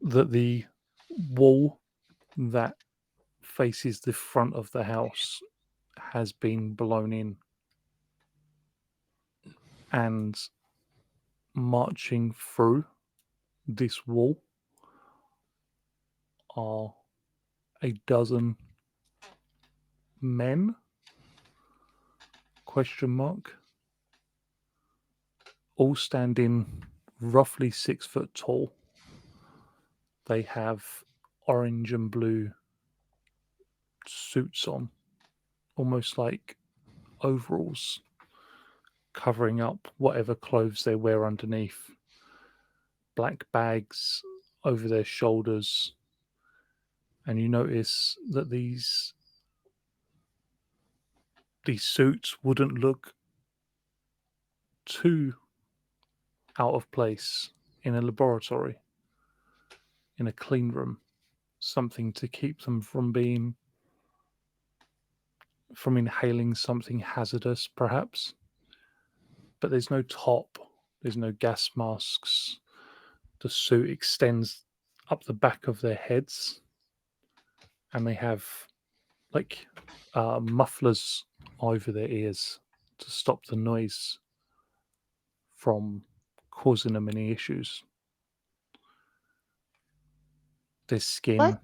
that the wall that faces the front of the house has been blown in, and marching through this wall are a dozen men, question mark, all standing roughly 6 foot tall. They have orange and blue suits on, almost like overalls, covering up whatever clothes they wear underneath. Black bags over their shoulders, and you notice that these suits wouldn't look too out of place in a laboratory, in a clean room, something to keep them from inhaling something hazardous, perhaps. But there's no top, there's no gas masks. The suit extends up the back of their heads, and they have like mufflers over their ears to stop the noise from causing them any issues. Their skin What?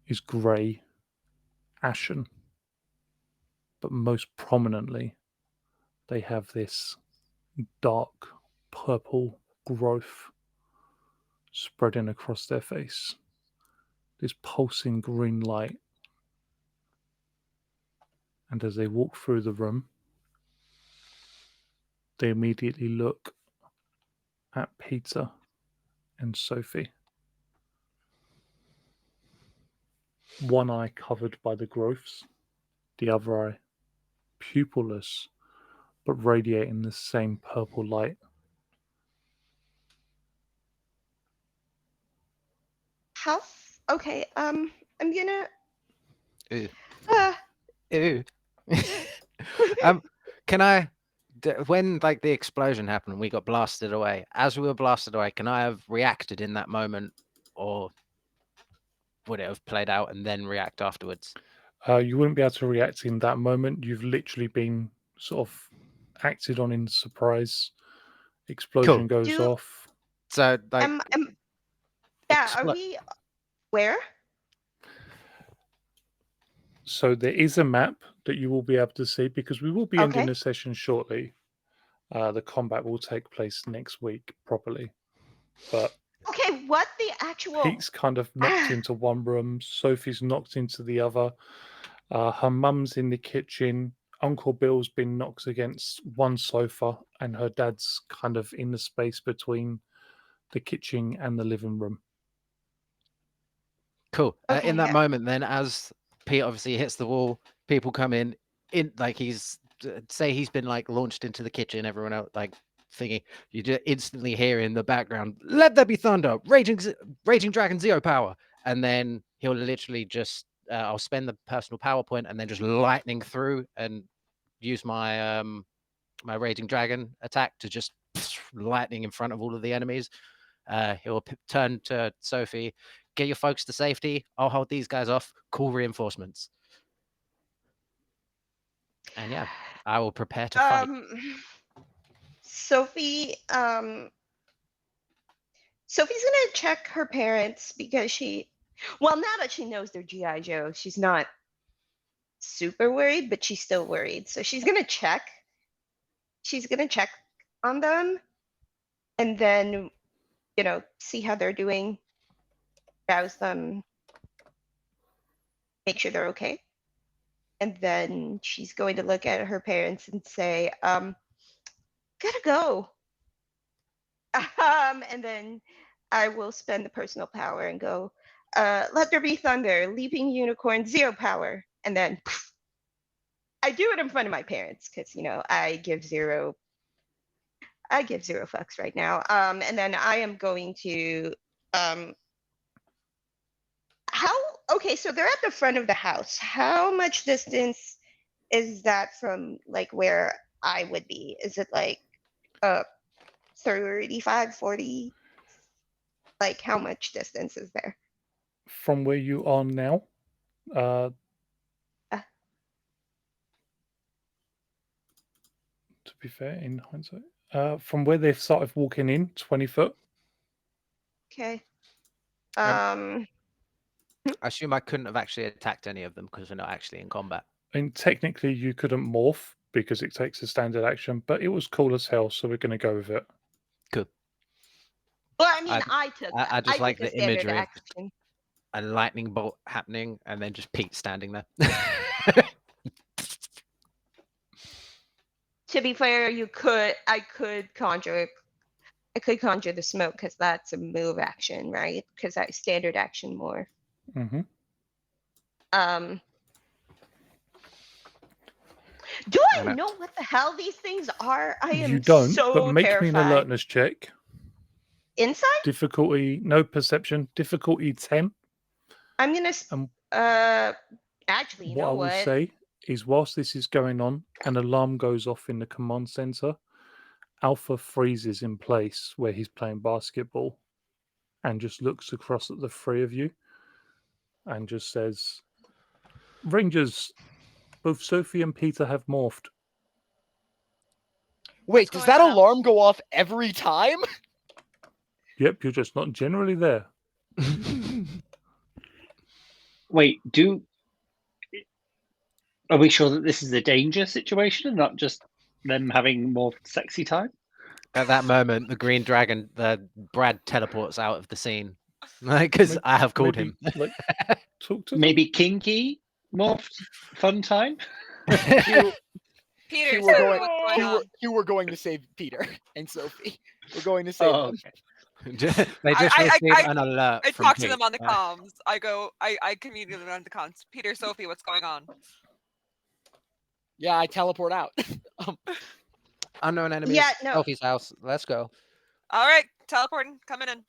is grey, ashen, but most prominently, they have this dark purple growth spreading across their face. This pulsing green light. And as they walk through the room, they immediately look at Peter and Sophie. One eye covered by the growths, the other eye pupilless, but radiating the same purple light. Okay, I'm gonna. Ooh. Uh, Ew. Can I, when like the explosion happened and we got blasted away, as we were blasted away, can I have reacted in that moment, or would it have played out and then react afterwards? You wouldn't be able to react in that moment. You've literally been sort of acted on in surprise. Explosion Cool. goes do off. So like, yeah, are expl- we where? So there is a map that you will be able to see because we will be ending Okay. the session shortly. The combat will take place next week properly. But Okay, what the actual Pete's kind of knocked into one room, Sophie's knocked into the other. Her mum's in the kitchen. Uncle Bill's been knocked against one sofa, and her dad's kind of in the space between the kitchen and the living room. cool. Okay, In that yeah. moment, then, as Pete obviously hits the wall, people come in like he's say he's been like launched into the kitchen. Everyone else like thinking, you just instantly hear in the background, "Let there be thunder, raging dragon zero power," and then he'll literally just I'll spend the personal power point and then just lightning through and use my my raging dragon attack to just lightning in front of all of the enemies. He'll turn to Sophie, "Get your folks to safety. I'll hold these guys off. Call reinforcements." And yeah, I will prepare to fight. Sophie, Sophie's gonna check her parents because well, now that she knows they're GI Joe, she's not super worried, but she's still worried. So she's gonna check. She's gonna check on them, and then see how they're doing, rouse them, make sure they're okay, and then she's going to look at her parents and say, "Gotta go." And then I will spend the personal power and go, "Let there be thunder, leaping unicorn, zero power," and then I do it in front of my parents because I give zero fucks right now. And then I am going to how okay, so they're at the front of the house. How much distance is that from like where I would be? Is it like 35, 40? Like how much distance is there? From where you are now, uh, Uh, to be fair, in hindsight, from where they've started walking in, 20 foot. okay. Um, Um I assume I couldn't have actually attacked any of them because we're not actually in combat. And technically, you couldn't morph because it takes a standard action, but it was cool as hell, so we're going to go with it. Cool. well, I mean, I, I just I like took a the standard imagery of action. a lightning bolt happening and then just Pete standing there. To be fair, I could conjure the smoke because that's a move action, right? Because I standard action more. Mm-hmm. Um, do I And know what the hell these things are? I am You don't, but so make me an terrified. alertness check. Inside? Difficulty, no perception. Difficulty 10. I'm gonna. Um, Actually, you What know I will what? say is, whilst this is going on, an alarm goes off in the command center. Alpha freezes in place where he's playing basketball and just looks across at the three of you and just says, "Rangers, both Sophie and Peter have morphed." Wait, What's does going that on, alarm go off every time? Yep, you're just not generally there. Wait, are we sure that this is a danger situation and not just them having more sexy time? at that moment, the green dragon, Brad teleports out of the scene, because Maybe- I have called maybe, him. Like, talk to them. Maybe kinky morphed fun time? Peter, Here we're Sophie, going. what's going on? Here we're going to save Peter and Sophie. We're going to save them. okay. They just received an I alert from talk to Pete. them on the comms. I communicate with them on the comms. Peter, Sophie, what's going on? Yeah, I teleport out. Unknown enemies. Yeah, no. Elfie's house. Let's go. All right, teleporting, coming in.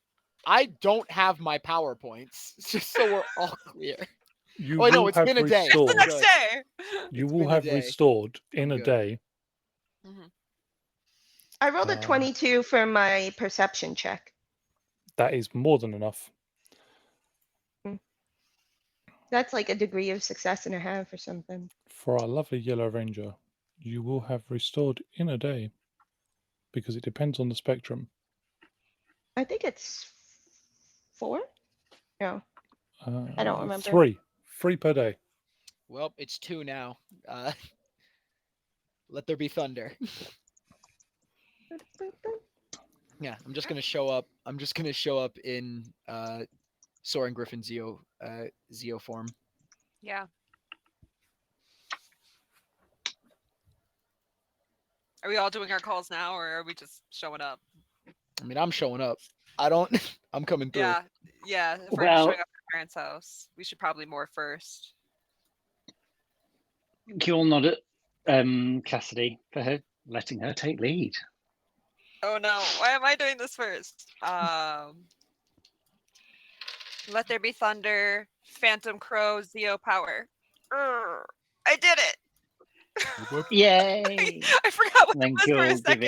I don't have my PowerPoints, just so we're all clear. You Oh, I know, will it's have been a day. It's the restored. next Good. day. You It's will been a have day. restored in I'm a good. day. Mhm. I rolled a 22 for my perception check. That is more than enough. That's like a degree of success and a half or something. For our lovely Yellow Ranger, you will have restored in a day. Because it depends on the spectrum. I think it's 4? No, I don't remember. 3. 3 per day. Well, it's 2 now. Let there be thunder. Yeah, I'm just gonna show up. I'm just gonna show up in Soaring Griffin Zeo form. Yeah. Are we all doing our calls now, or are we just showing up? I mean, I'm showing up. I don't. I'm coming through. Yeah, yeah. If we're Well- showing up at our parents' house, we should probably more first. You'll nod at Cassidy for her letting her take lead. Oh no! Why am I doing this first? Let there be thunder. Phantom Crow. Zeo power. I did it! Yay! I forgot what Then it was for a Gil give second.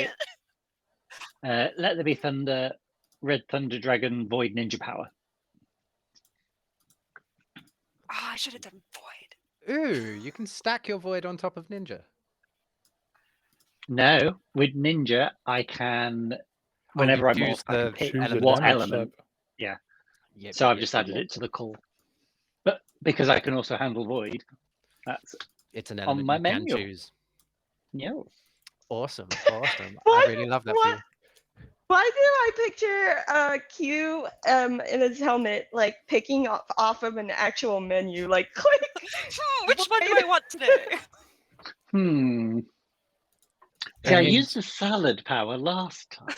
it. Let there be thunder. Red Thunder Dragon Void Ninja Power. Oh, I should have done void. Ooh, you can stack your void on top of ninja. No, with Ninja, I can. Oh, you Whenever I'm choose off, I can the pick Choose a what damage element. type. Yeah. Yep, So I've yep, just yep, added yep. it to the call. But because I can also handle Void, that's It's an on element my you can menu. choose. yeah. Awesome, awesome. I What? really love that What? for you. Why do I picture Q in his helmet like picking off of an actual menu? Like click. Which one do Void. I want today? See, I And used the salad power last time.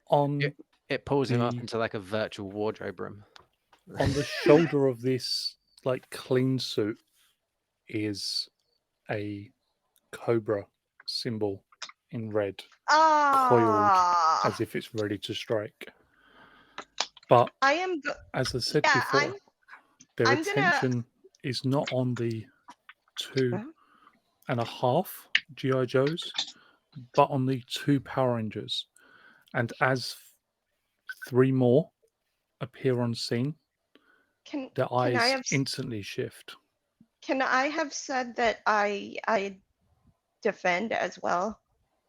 on It pulls him up The- into like a virtual wardrobe room. on the shoulder of this like clean suit is a cobra symbol in red, Ah, as if it's ready to strike. But I am. as I said Yeah, before, their I'm gonna- attention is not on the 2.5 GI Joes, but on the 2 Power Rangers. And as 3 more appear on scene, their I eyes have instantly shift. Can I have said that I defend as well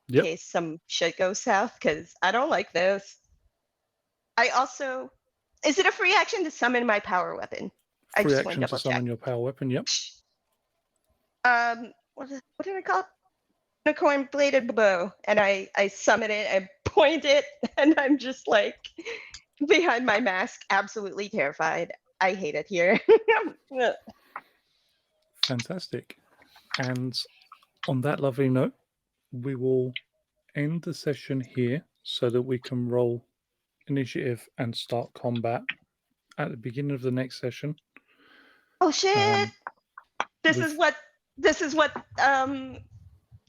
in Yep. case some shit goes south? Because I don't like this. I also, is it a free action to summon my power weapon? I Free just want action to to double summon check. your power weapon. Yep. What did I call it? Unicorn bladed bow, and I summon it and point it, and I'm just like behind my mask, absolutely terrified. I hate it here. Fantastic. And on that lovely note, we will end the session here so that we can roll initiative and start combat at the beginning of the next session. Oh shit! This with- is what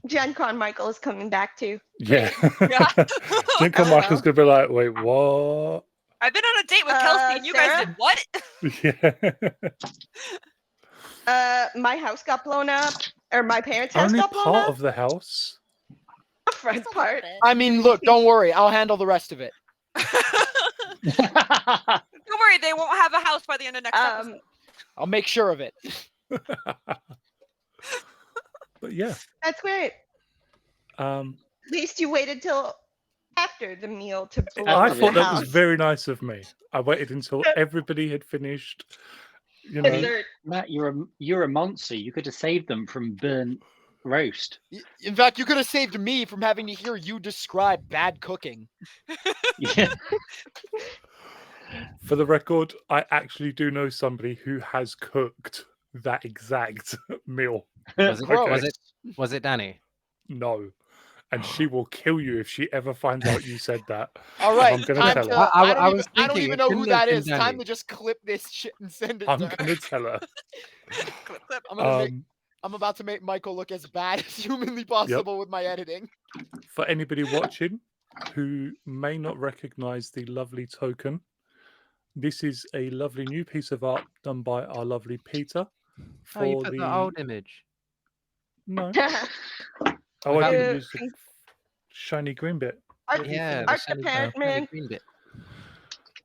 Gen Con Michael is coming back to. Yeah. Yeah. Gen Con Michael's going to be like, wait, what? I've been on a date with Kelsey, and you guys Sarah? did what? Yeah. My house got blown up, or my parents' house Only got blown part up. of the house. The front part. I mean, look, don't worry. I'll handle the rest of it. Don't worry, they won't have a house by the end of next episode. I'll make sure of it. But yeah. That's great. At least you waited till after the meal to blow I up thought the that house. was very nice of me. I waited until everybody had finished. You know, Dessert. Matt, you're a monster. You could have saved them from burnt roast. In fact, you could have saved me from having to hear you describe bad cooking. Yeah. for the record, I actually do know somebody who has cooked that exact meal. Was it, Gross. was it Danny? No. And she will kill you if she ever finds out you said that. All right, I'm gonna time tell to. her. I, I don't was even, I don't thinking even it know who couldn't have that been is. Time Danny. to just clip this shit and send it I'm to her. going to tell her. Clip. I'm gonna make. I'm about to make Michael look as bad as humanly possible with my editing. For anybody watching who may not recognize the lovely token, this is a lovely new piece of art done by our lovely Peter. Oh, you For put the the old image. no, Without- I didn't Uh, use the shiny green bit. Art, What do you Yeah, think? the art shiny department. green bit.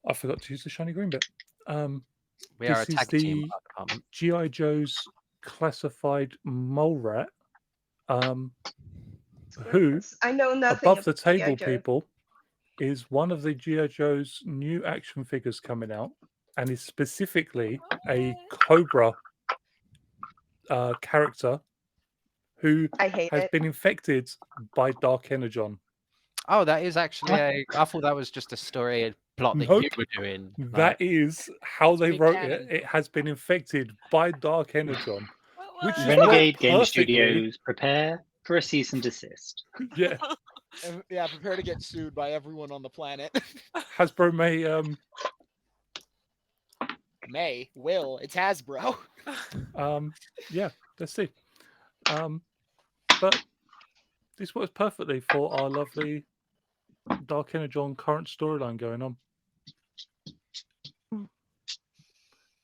I forgot to use the shiny green bit. We are a This is tag team the art department. GI Joe's classified mole rat. Who I know nothing above the about G.I. table Joe. people is one of the GI Joe's new action figures coming out, and is specifically a Cobra character who I hate has it. been infected by Dark Energon. Oh, that is actually I thought that was just a story plot that Nope. you were doing. That is how they big wrote canon. it. It has been infected by Dark Energon, which is Renegade worked Game perfectly. Studios, prepare for a cease and desist. Yeah, Yeah, prepare to get sued by everyone on the planet. Hasbro may It's Hasbro. yeah, let's see. But this works perfectly for our lovely Dark Energon current storyline going on.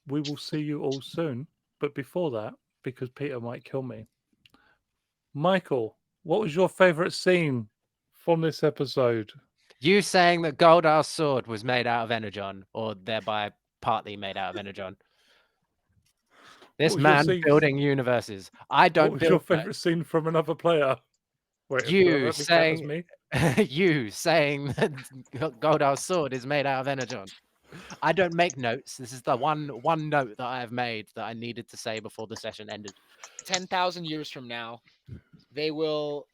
We will see you all soon, but before that, because Peter might kill me, Michael, what was your favorite scene from this episode? You saying that Goldar's sword was made out of Energon, or thereby partly made out of Energon. This What was your man scene- building universes. I What don't was your build those. favorite scene from another player? Wait, You I don't think that was saying me. you saying that Goldar's sword is made out of Energon. I don't make notes. This is the one note that I have made that I needed to say before the session ended. 10,000 years from now, they will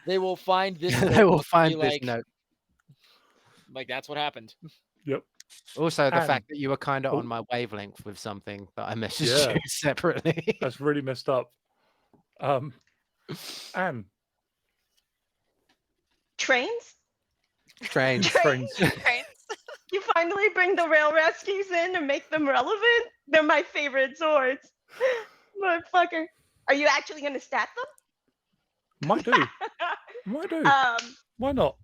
they will find this. They will notebook and find be this like, note. Like that's what happened. Yep. Also, the Anne. fact that you were kind of Oh. on my wavelength with something that I messaged Yeah. you separately. That's really messed up. Anne. Trains? Trains. Trains. Trains. You finally bring the rail rescues in and make them relevant? They're my favorite swords. Motherfucker. Are you actually going to stat them? Might do. Might do. Why not?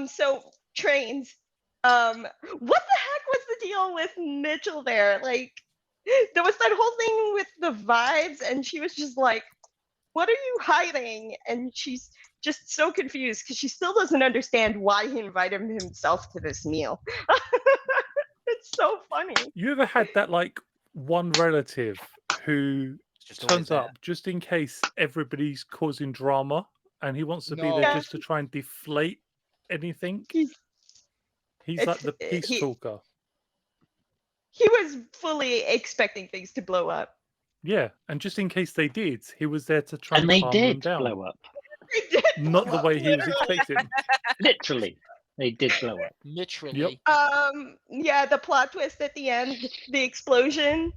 So trains. What the heck was the deal with Mitchell there? Like, there was that whole thing with the vibes, and she was just like, what are you hiding? And she's just so confused because she still doesn't understand why he invited himself to this meal. It's so funny. You ever had that like one relative who Just always turns there. up just in case everybody's causing drama and he wants to be there No. just to try and deflate anything? He's He's like it's- the peace he- talker. He was fully expecting things to blow up. Yeah, and just in case they did, he was there to try And and they calm them did down. blow up. They did Not blow the up, way he was literally. expecting. Literally, they did blow up. Literally. Yeah, the plot twist at the end, the explosion.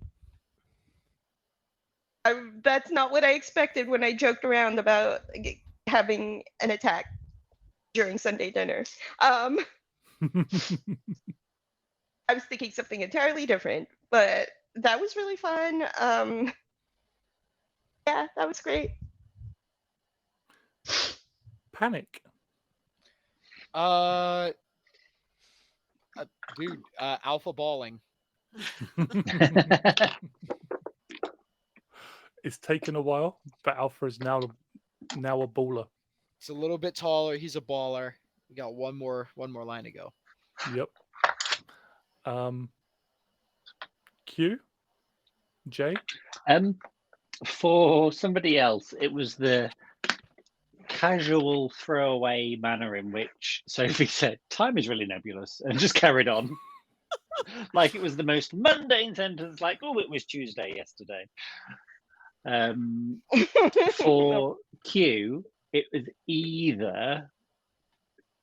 That's not what I expected when I joked around about having an attack during Sunday dinner. I was thinking something entirely different, but that was really fun. Yeah, that was great. Panic. Dude, alpha balling. It's taken a while, but Alpha is now a baller. He's a little bit taller. He's a baller. We got one more line to go. Yep. Q? J? For somebody else, it was the casual throwaway manner in which Sophie said, "Time is really nebulous," and just carried on. Like it was the most mundane sentence, like, "Oh, it was Tuesday yesterday." For Q, it was either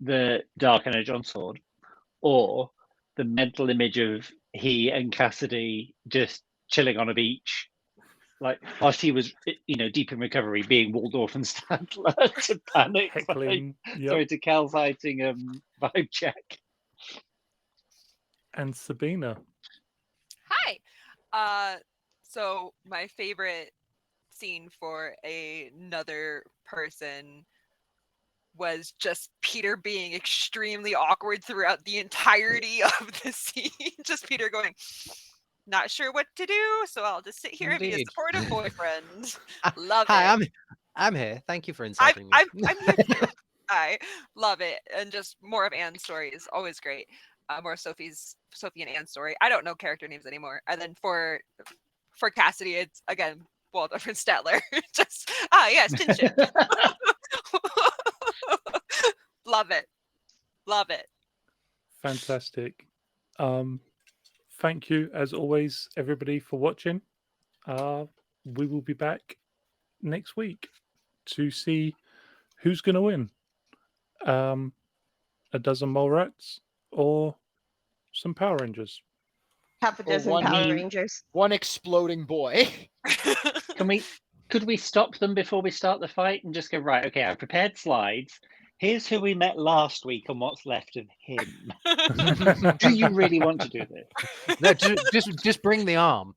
the Dark Energon sword or the mental image of he and Cassidy just chilling on a beach, like whilst he was, deep in recovery, being Waldorf and Statler to panic. Heckling. Yep. Sorry, to Cal's fighting vibe check. And Sabina. Hi. So my favorite scene for another person was just Peter being extremely awkward throughout the entirety of the scene. Just Peter going, not sure what to do, so I'll just sit here and be a Indeed. supportive boyfriend. Love Hi, it. I'm here. Thank you for I'm insulting me. I'm here too. I love it, and just more of Anne's stories, always great. More Sophie and Anne's story. I don't know character names anymore. And then for Cassidy, it's again Waldorf and Statler. Just yes, kinship. Love it. Love it. Fantastic. Thank you, as always, everybody, for watching. We will be back next week to see who's going to win. A dozen mole rats or some Power Rangers. Half a dozen one Power mean- Rangers. One exploding boy. Could we stop them before we start the fight and just go, right, okay, I've prepared slides. Here's who we met last week and what's left of him. Do you really want to do this? No, just bring the arm.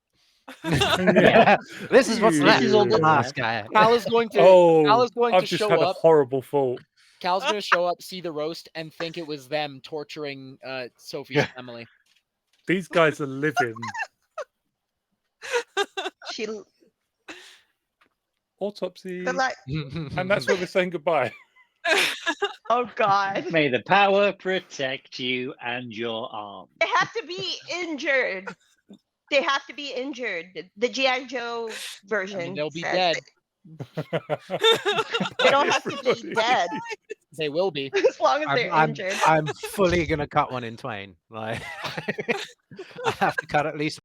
Yeah. This is what's left. This is all of the that's last left. guy. Cal is going to Oh, going I've to just show had a up. horrible thought. Cal's going to show up, see the roast, and think it was them torturing Sophie's family. These guys are living. She Autopsy. the like. And that's where we're saying goodbye. Oh God. May the power protect you and your arm. They have to be injured. They have to be injured. The G.I. Joe version. They'll be says dead. They don't have to be dead They will be. as long as they're injured. I'm fully gonna cut one in twain. Like I have to cut at least